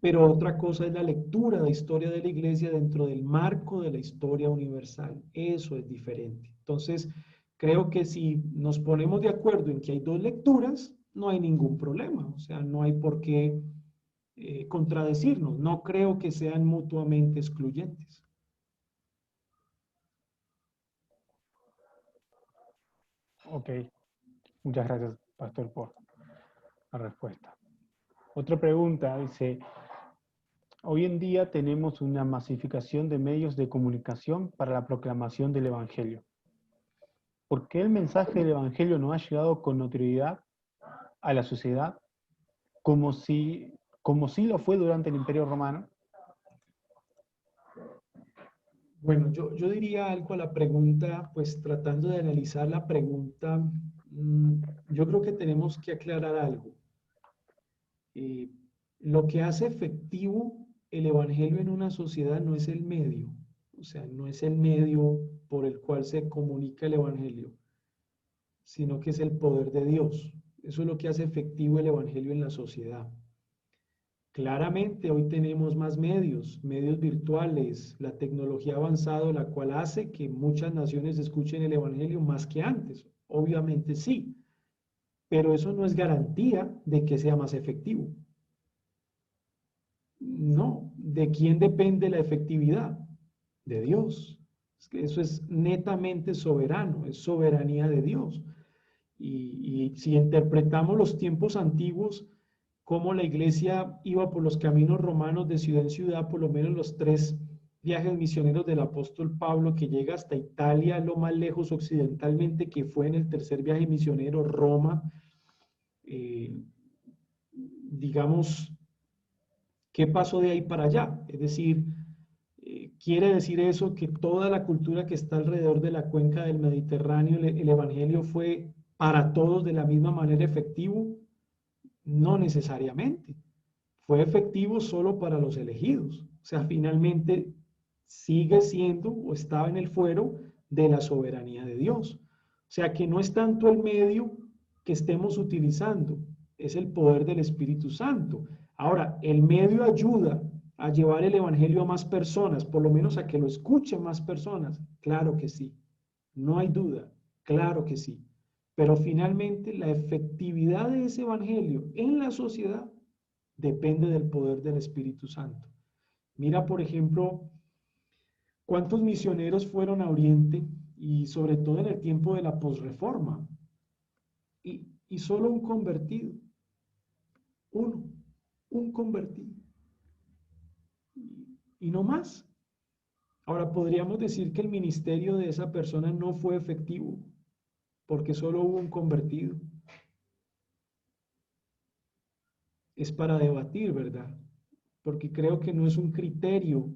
pero otra cosa es la lectura de historia de la iglesia dentro del marco de la historia universal. Eso es diferente. Entonces, creo que si nos ponemos de acuerdo en que hay dos lecturas, no hay ningún problema. O sea, no hay por qué contradecirnos. No creo que sean mutuamente excluyentes. Ok, muchas gracias, Pastor, por la respuesta. Otra pregunta dice, hoy en día tenemos una masificación de medios de comunicación para la proclamación del Evangelio. ¿Por qué el mensaje del Evangelio no ha llegado con notoriedad a la sociedad como si lo fue durante el Imperio Romano? Bueno, yo diría algo a la pregunta, pues tratando de analizar la pregunta, yo creo que tenemos que aclarar algo. Lo que hace efectivo el Evangelio en una sociedad no es el medio, o sea, no es el medio por el cual se comunica el Evangelio, sino que es el poder de Dios. Eso es lo que hace efectivo el Evangelio en la sociedad. Claramente hoy tenemos más medios virtuales, la tecnología ha avanzado, la cual hace que muchas naciones escuchen el Evangelio más que antes. Obviamente sí, pero eso no es garantía de que sea más efectivo. No, ¿de quién depende la efectividad? De Dios. Es que eso es netamente soberano, es soberanía de Dios. Y si interpretamos los tiempos antiguos, cómo la iglesia iba por los caminos romanos de ciudad en ciudad, por lo menos los 3 viajes misioneros del apóstol Pablo, que llega hasta Italia, lo más lejos occidentalmente, que fue en el 3er viaje misionero, Roma. Digamos, ¿qué pasó de ahí para allá? Es decir, quiere decir eso que toda la cultura que está alrededor de la cuenca del Mediterráneo, el Evangelio fue para todos de la misma manera efectivo. No necesariamente. Fue efectivo solo para los elegidos. O sea, finalmente sigue siendo o estaba en el fuero de la soberanía de Dios. O sea, que no es tanto el medio que estemos utilizando, es el poder del Espíritu Santo. Ahora, el medio ayuda a llevar el Evangelio a más personas, por lo menos a que lo escuchen más personas. Claro que sí. No hay duda. Claro que sí. Pero finalmente la efectividad de ese evangelio en la sociedad depende del poder del Espíritu Santo. Mira, por ejemplo, cuántos misioneros fueron a Oriente y sobre todo en el tiempo de la posreforma. Y solo un convertido. Un convertido. Y no más. Ahora, podríamos decir que el ministerio de esa persona no fue efectivo porque solo hubo un convertido. Es para debatir, ¿verdad? Porque creo que no es un criterio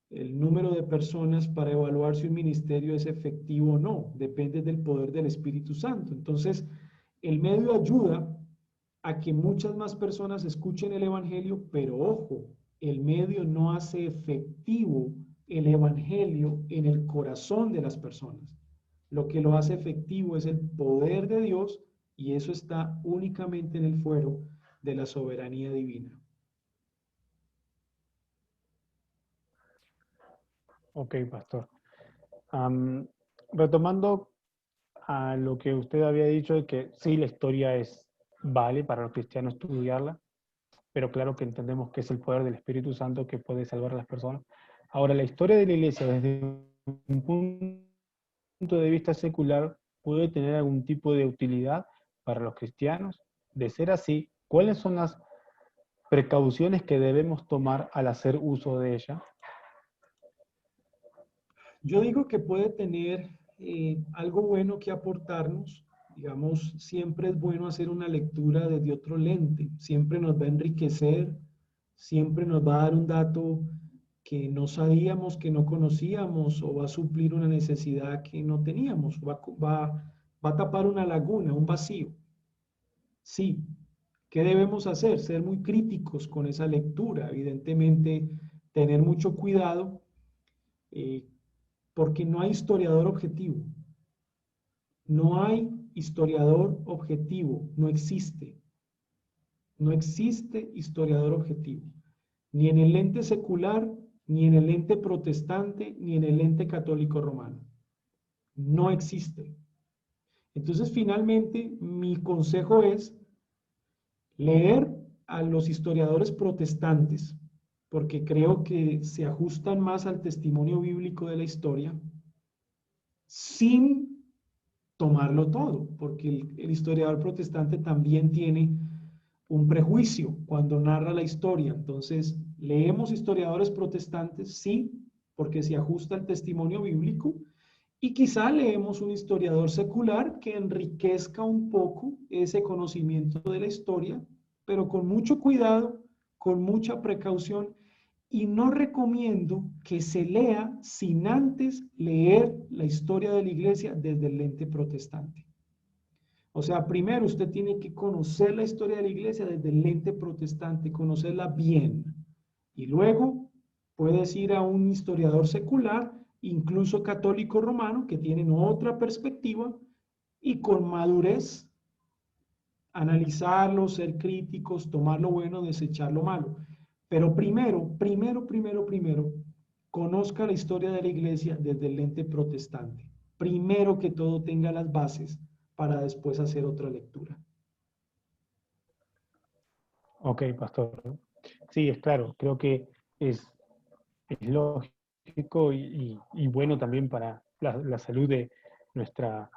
el número de personas para evaluar si un ministerio es efectivo o no. Depende del poder del Espíritu Santo. Entonces, el medio ayuda a que muchas más personas escuchen el Evangelio, pero ojo, el medio no hace efectivo el Evangelio en el corazón de las personas. Lo que lo hace efectivo es el poder de Dios y eso está únicamente en el fuero de la soberanía divina. Ok, pastor. Retomando a lo que usted había dicho, de que sí, la historia vale para los cristianos estudiarla, pero claro que entendemos que es el poder del Espíritu Santo que puede salvar a las personas. Ahora, la historia de la iglesia desde un punto de vista secular puede tener algún tipo de utilidad para los cristianos. De ser así, ¿cuáles son las precauciones que debemos tomar al hacer uso de ella? Yo digo que puede tener algo bueno que aportarnos. Digamos, siempre es bueno hacer una lectura desde otro lente. Siempre nos va a enriquecer, siempre nos va a dar un dato que no sabíamos, que no conocíamos, o va a suplir una necesidad que no teníamos, va a tapar una laguna, un vacío. Sí. ¿Qué debemos hacer? Ser muy críticos con esa lectura, evidentemente tener mucho cuidado, eh, porque no hay historiador objetivo. No hay historiador objetivo, no existe. No existe historiador objetivo, ni en el ente secular, ni en el ente protestante, ni en el ente católico romano. No existe. Entonces, finalmente, mi consejo es leer a los historiadores protestantes, porque creo que se ajustan más al testimonio bíblico de la historia, sin tomarlo todo, porque el historiador protestante también tiene un prejuicio cuando narra la historia. Entonces, leemos historiadores protestantes, sí, porque se ajusta al testimonio bíblico, y quizá leemos un historiador secular que enriquezca un poco ese conocimiento de la historia, pero con mucho cuidado, con mucha precaución, y no recomiendo que se lea sin antes leer la historia de la iglesia desde el lente protestante. O sea, primero usted tiene que conocer la historia de la iglesia desde el lente protestante, conocerla bien. Y luego puedes ir a un historiador secular, incluso católico romano, que tienen otra perspectiva, y con madurez analizarlo, ser críticos, tomar lo bueno, desechar lo malo. Pero primero, conozca la historia de la iglesia desde el lente protestante. Primero que todo tenga las bases para después hacer otra lectura. Ok, pastor. Sí, es claro, creo que es lógico y bueno también para la salud de nuestra,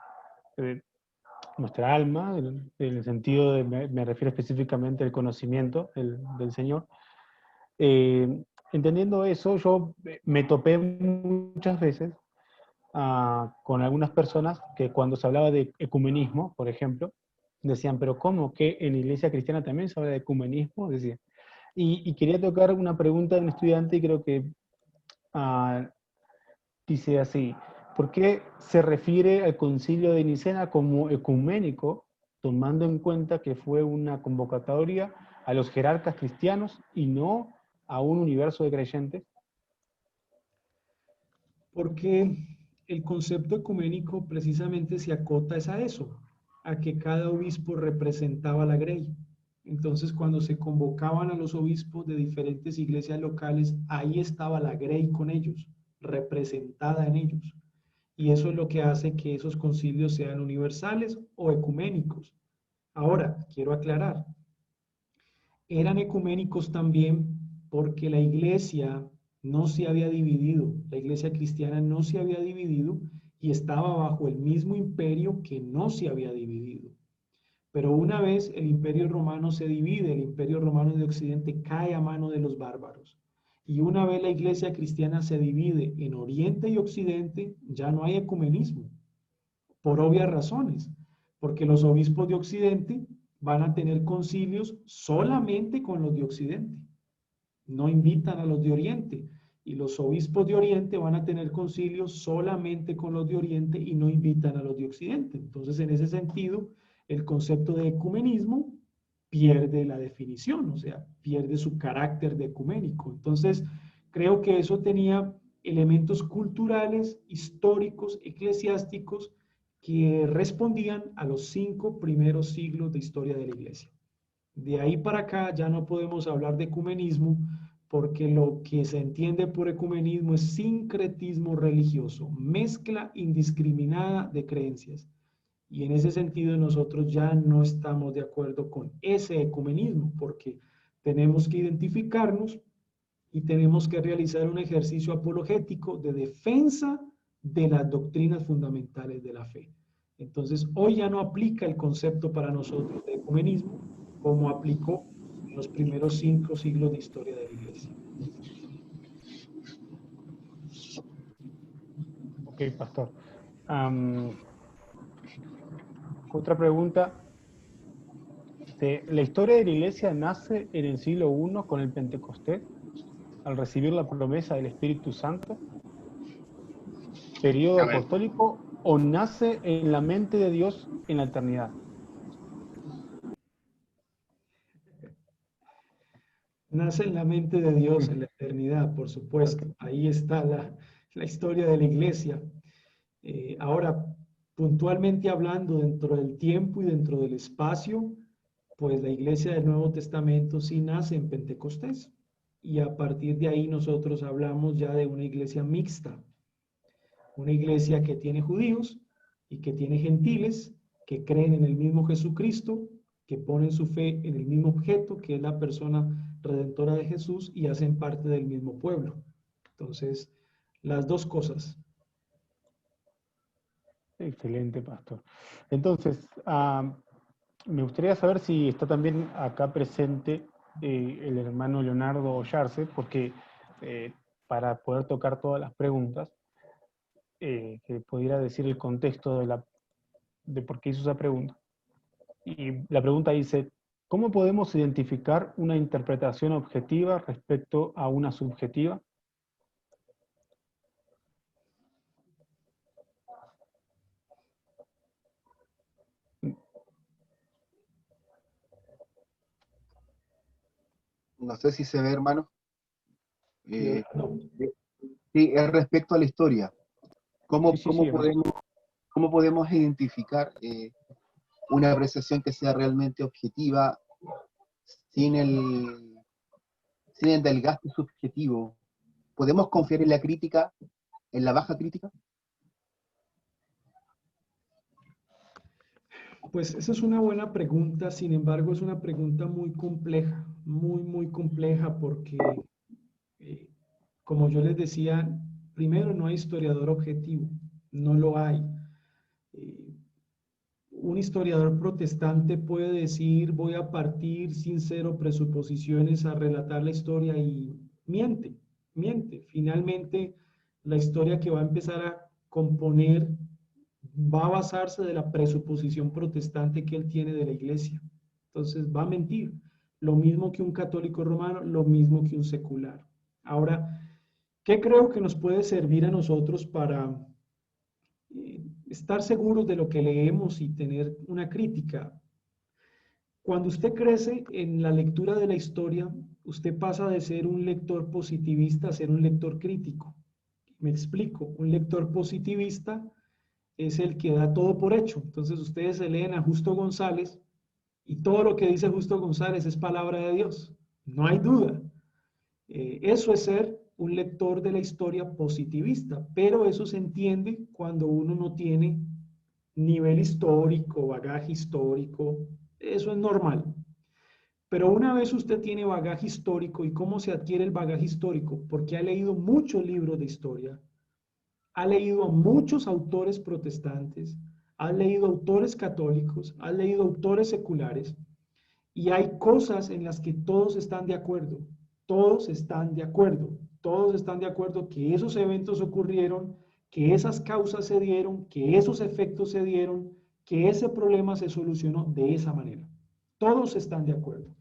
eh, nuestra alma, en el sentido de, me refiero específicamente al conocimiento del Señor. Entendiendo eso, yo me topé muchas veces con algunas personas que cuando se hablaba de ecumenismo, por ejemplo, decían, pero ¿cómo? ¿Que en la iglesia cristiana también se habla de ecumenismo? Decían. Y quería tocar una pregunta de un estudiante y creo que dice así, ¿por qué se refiere al concilio de Nicea como ecuménico, tomando en cuenta que fue una convocatoria a los jerarcas cristianos y no a un universo de creyentes? Porque el concepto ecuménico precisamente se acota es a eso, a que cada obispo representaba la grey. Entonces, cuando se convocaban a los obispos de diferentes iglesias locales, ahí estaba la grey con ellos, representada en ellos. Y eso es lo que hace que esos concilios sean universales o ecuménicos. Ahora, quiero aclarar, eran ecuménicos también porque la iglesia no se había dividido, la iglesia cristiana no se había dividido y estaba bajo el mismo imperio que no se había dividido. Pero una vez el imperio romano se divide, el imperio romano de Occidente cae a mano de los bárbaros. Y una vez la iglesia cristiana se divide en Oriente y Occidente, ya no hay ecumenismo, por obvias razones, porque los obispos de Occidente van a tener concilios solamente con los de Occidente, no invitan a los de Oriente, y los obispos de Oriente van a tener concilios solamente con los de Oriente y no invitan a los de Occidente. Entonces, en ese sentido, el concepto de ecumenismo pierde la definición, o sea, pierde su carácter de ecuménico. Entonces, creo que eso tenía elementos culturales, históricos, eclesiásticos, que respondían a los 5 primeros siglos de historia de la Iglesia. De ahí para acá ya no podemos hablar de ecumenismo porque lo que se entiende por ecumenismo es sincretismo religioso, mezcla indiscriminada de creencias. Y en ese sentido nosotros ya no estamos de acuerdo con ese ecumenismo porque tenemos que identificarnos y tenemos que realizar un ejercicio apologético de defensa de las doctrinas fundamentales de la fe. Entonces, hoy ya no aplica el concepto para nosotros de ecumenismo como aplicó en los primeros 5 siglos de historia de la Iglesia. Ok, pastor. Otra pregunta. ¿La historia de la iglesia nace en el siglo I con el Pentecostés? al recibir la promesa del Espíritu Santo? ¿Periodo A ver. apostólico o nace en la mente de Dios en la eternidad? Nace en la mente de Dios en la eternidad, por supuesto. Ahí está la historia de la iglesia. Ahora, puntualmente hablando, dentro del tiempo y dentro del espacio, pues la iglesia del Nuevo Testamento sí nace en Pentecostés. Y a partir de ahí nosotros hablamos ya de una iglesia mixta. Una iglesia que tiene judíos y que tiene gentiles, que creen en el mismo Jesucristo, que ponen su fe en el mismo objeto, que es la persona redentora de Jesús, y hacen parte del mismo pueblo. Entonces, las dos cosas. Excelente, pastor. Entonces, me gustaría saber si está también acá presente el hermano Leonardo Ollarse, porque para poder tocar todas las preguntas, que pudiera decir el contexto de por qué hizo esa pregunta. Y la pregunta dice, ¿cómo podemos identificar una interpretación objetiva respecto a una subjetiva? No sé si se ve, hermano. No. Sí, es respecto a la historia. ¿Cómo, Sí, hermano. cómo podemos identificar una apreciación que sea realmente objetiva sin el desgaste subjetivo? ¿Podemos confiar en la crítica, en la baja crítica? Pues esa es una buena pregunta, sin embargo es una pregunta muy compleja, muy compleja porque, como yo les decía, primero no hay historiador objetivo, no lo hay. Un historiador protestante puede decir, voy a partir sin cero presuposiciones a relatar la historia y miente. Finalmente, la historia que va a empezar a componer va a basarse de la presuposición protestante que él tiene de la iglesia. Entonces va a mentir. Lo mismo que un católico romano, lo mismo que un secular. Ahora, ¿qué creo que nos puede servir a nosotros para estar seguros de lo que leemos y tener una crítica? Cuando usted crece en la lectura de la historia, usted pasa de ser un lector positivista a ser un lector crítico. Me explico, un lector positivista es el que da todo por hecho. Entonces ustedes se leen a Justo González y todo lo que dice Justo González es palabra de Dios. No hay duda. Eso es ser un lector de la historia positivista, pero eso se entiende cuando uno no tiene nivel histórico, bagaje histórico. Eso es normal. Pero una vez usted tiene bagaje histórico, ¿y cómo se adquiere el bagaje histórico? Porque ha leído muchos libros de historia, ha leído a muchos autores protestantes, ha leído autores católicos, ha leído autores seculares, y hay cosas en las que todos están de acuerdo. Todos están de acuerdo. Todos están de acuerdo que esos eventos ocurrieron, que esas causas se dieron, que esos efectos se dieron, que ese problema se solucionó de esa manera. Todos están de acuerdo.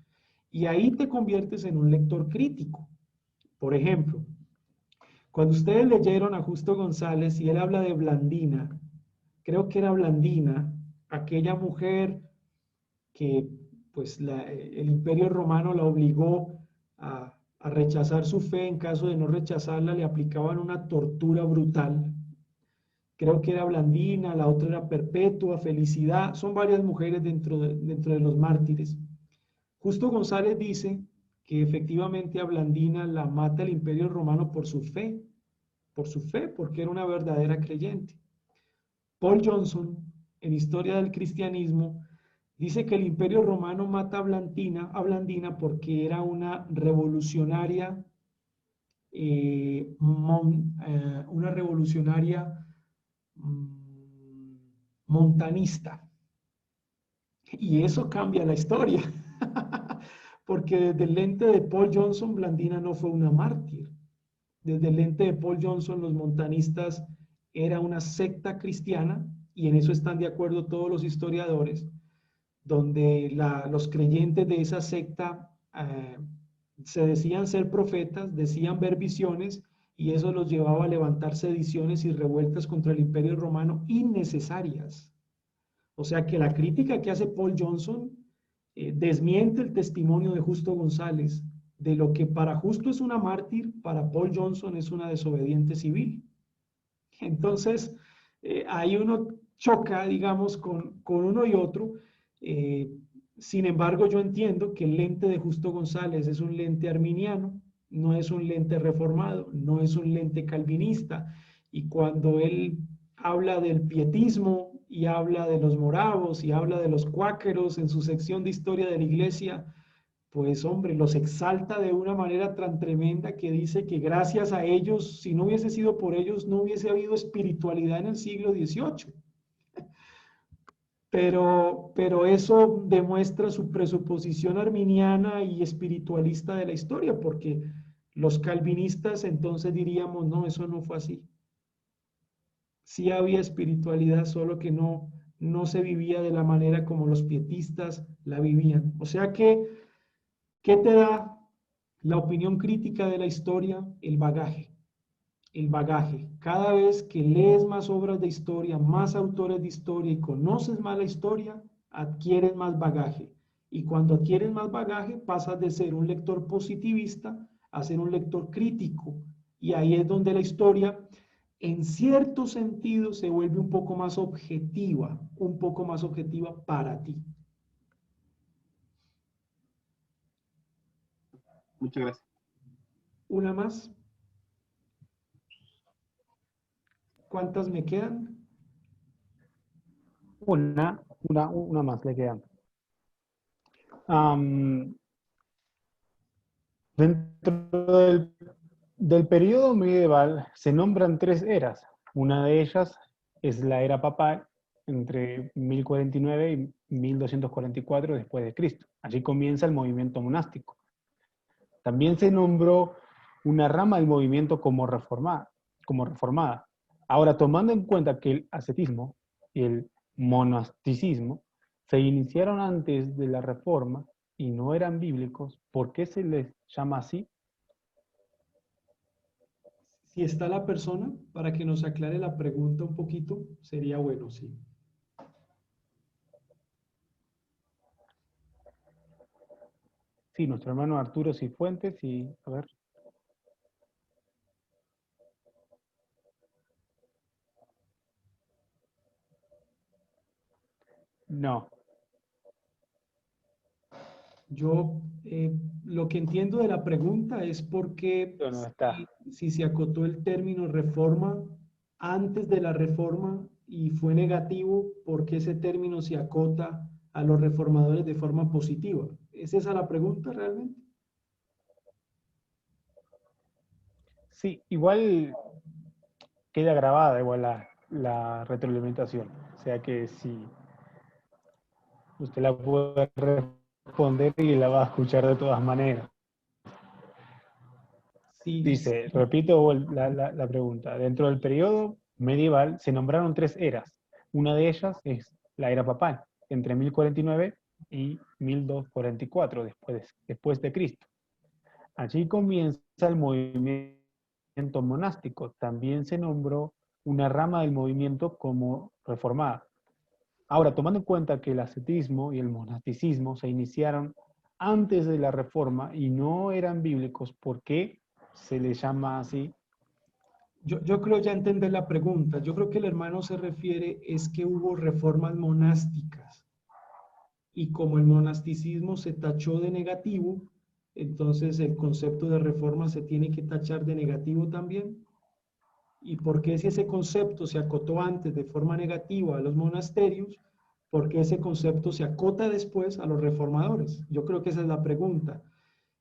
Y ahí te conviertes en un lector crítico. Por ejemplo, cuando ustedes leyeron a Justo González y él habla de Blandina, creo que era Blandina, aquella mujer que pues el Imperio Romano la obligó a rechazar su fe. En caso de no rechazarla, le aplicaban una tortura brutal. Creo que era Blandina, la otra era Perpetua, Felicidad. Son varias mujeres dentro de los mártires. Justo González dice que efectivamente a Blandina la mata el Imperio Romano por su fe, porque era una verdadera creyente. Paul Johnson, en Historia del Cristianismo, dice que el Imperio Romano mata a Blandina porque era una revolucionaria, montanista. Y eso cambia la historia, porque desde el lente de Paul Johnson, Blandina no fue una mártir. Desde el lente de Paul Johnson, los montanistas era una secta cristiana, y en eso están de acuerdo todos los historiadores, donde los creyentes de esa secta se decían ser profetas, decían ver visiones, y eso los llevaba a levantar sediciones y revueltas contra el Imperio Romano innecesarias. O sea que la crítica que hace Paul Johnson desmiente el testimonio de Justo González, de lo que para Justo es una mártir, para Paul Johnson es una desobediente civil. Entonces, ahí uno choca, digamos, con uno y otro. Sin embargo, yo entiendo que el lente de Justo González es un lente arminiano, no es un lente reformado, no es un lente calvinista. Y cuando él habla del pietismo y habla de los moravos y habla de los cuáqueros en su sección de historia de la iglesia, pues hombre, los exalta de una manera tan tremenda que dice que gracias a ellos, si no hubiese sido por ellos, no hubiese habido espiritualidad en el siglo XVIII. Pero eso demuestra su presuposición arminiana y espiritualista de la historia, porque los calvinistas entonces diríamos, no, eso no fue así. Sí había espiritualidad, solo que no se vivía de la manera como los pietistas la vivían. O sea que, ¿qué te da la opinión crítica de la historia? El bagaje. El bagaje. Cada vez que lees más obras de historia, más autores de historia y conoces más la historia, adquieres más bagaje. Y cuando adquieres más bagaje, pasas de ser un lector positivista a ser un lector crítico. Y ahí es donde la historia, en cierto sentido, se vuelve un poco más objetiva para ti. Muchas gracias. ¿Una más? ¿Cuántas me quedan? Una más le quedan. Dentro del periodo medieval se nombran 3 eras. Una de ellas es la era papal, entre 1049 y 1244 después de Cristo. Allí comienza el movimiento monástico. También se nombró una rama del movimiento como reformada. Ahora, tomando en cuenta que el ascetismo y el monasticismo se iniciaron antes de la Reforma y no eran bíblicos, ¿por qué se les llama así? Si está la persona, para que nos aclare la pregunta un poquito, sería bueno, sí. Sí, nuestro hermano Arturo Cifuentes y, a ver. No. Yo lo que entiendo de la pregunta es por qué No está. si se acotó el término reforma antes de la reforma y fue negativo, ¿por qué ese término se acota a los reformadores de forma positiva? ¿Es esa la pregunta realmente? Sí, igual queda grabada igual la retroalimentación. O sea que si usted la puede responder y la va a escuchar de todas maneras. Sí, Dice, repito la pregunta. Dentro del periodo medieval se nombraron 3 eras. Una de ellas es la era papal, entre 1049 y 1244 después de Cristo. Allí comienza el movimiento monástico. También se nombró una rama del movimiento como reformada. Ahora, tomando en cuenta que el ascetismo y el monasticismo se iniciaron antes de la Reforma y no eran bíblicos, ¿por qué se les llama así? Yo creo ya entender la pregunta. Yo creo que el hermano se refiere es que hubo reformas monásticas y como el monasticismo se tachó de negativo, entonces el concepto de reforma se tiene que tachar de negativo también. ¿Y por qué si ese concepto se acotó antes de forma negativa a los monasterios, por qué ese concepto se acota después a los reformadores? Yo creo que esa es la pregunta.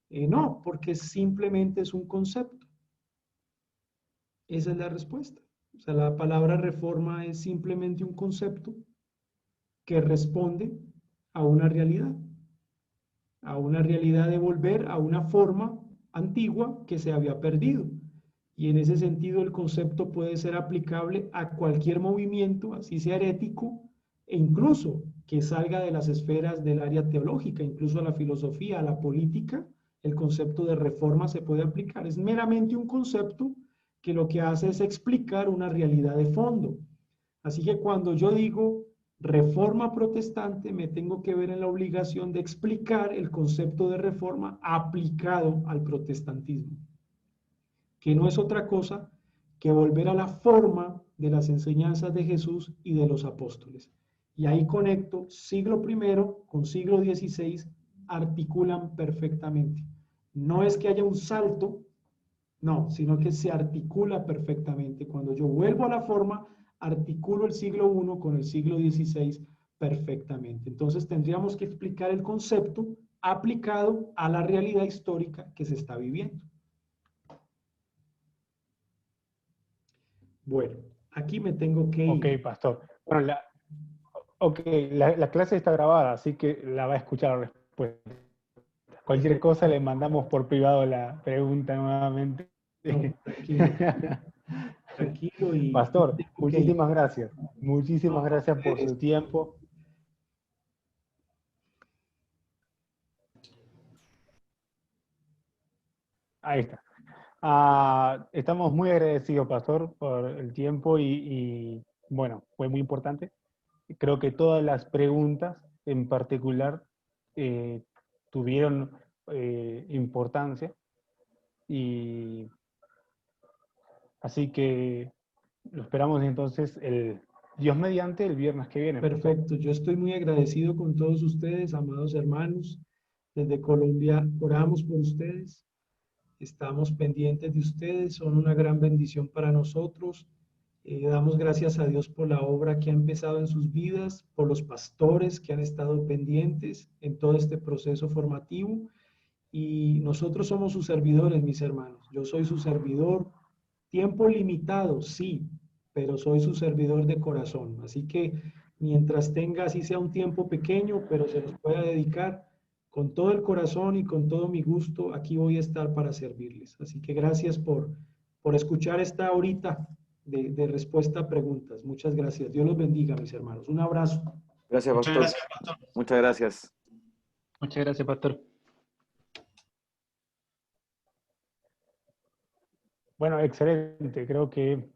No, porque simplemente es un concepto. Esa es la respuesta. O sea, la palabra reforma es simplemente un concepto que responde a una realidad de volver a una forma antigua que se había perdido. Y en ese sentido el concepto puede ser aplicable a cualquier movimiento, así sea herético, e incluso que salga de las esferas del área teológica, incluso a la filosofía, a la política, el concepto de reforma se puede aplicar. Es meramente un concepto que lo que hace es explicar una realidad de fondo. Así que cuando yo digo reforma protestante, me tengo que ver en la obligación de explicar el concepto de reforma aplicado al protestantismo, que no es otra cosa que volver a la forma de las enseñanzas de Jesús y de los apóstoles. Y ahí conecto siglo I con siglo XVI, articulan perfectamente. No es que haya un salto, no, sino que se articula perfectamente. Cuando yo vuelvo a la forma, articulo el siglo I con el siglo XVI perfectamente. Entonces tendríamos que explicar el concepto aplicado a la realidad histórica que se está viviendo. Bueno, aquí me tengo que ir. Ok, pastor. Bueno, la clase está grabada, así que la va a escuchar la respuesta. Cualquier cosa le mandamos por privado la pregunta nuevamente. No, tranquilo, tranquilo y Pastor, tengo que ir. muchísimas gracias. Muchísimas gracias por su tiempo. Ahí está. Estamos muy agradecidos, Pastor, por el tiempo y, bueno, fue muy importante. Creo que todas las preguntas en particular tuvieron importancia y así que lo esperamos entonces Dios mediante el viernes que viene. Perfecto, yo estoy muy agradecido con todos ustedes, amados hermanos. Desde Colombia oramos por ustedes, estamos pendientes de ustedes, son una gran bendición para nosotros. Damos gracias a Dios por la obra que ha empezado en sus vidas, por los pastores que han estado pendientes en todo este proceso formativo. Y nosotros somos sus servidores, mis hermanos. Yo soy su servidor. Tiempo limitado, sí, pero soy su servidor de corazón. Así que mientras tenga, así sea un tiempo pequeño, pero se los pueda dedicar con todo el corazón y con todo mi gusto, aquí voy a estar para servirles. Así que gracias por escuchar esta horita de respuesta a preguntas. Muchas gracias. Dios los bendiga, mis hermanos. Un abrazo. Gracias, Muchas pastor. gracias, pastor. Muchas gracias. Muchas gracias, pastor. Bueno, excelente. Creo que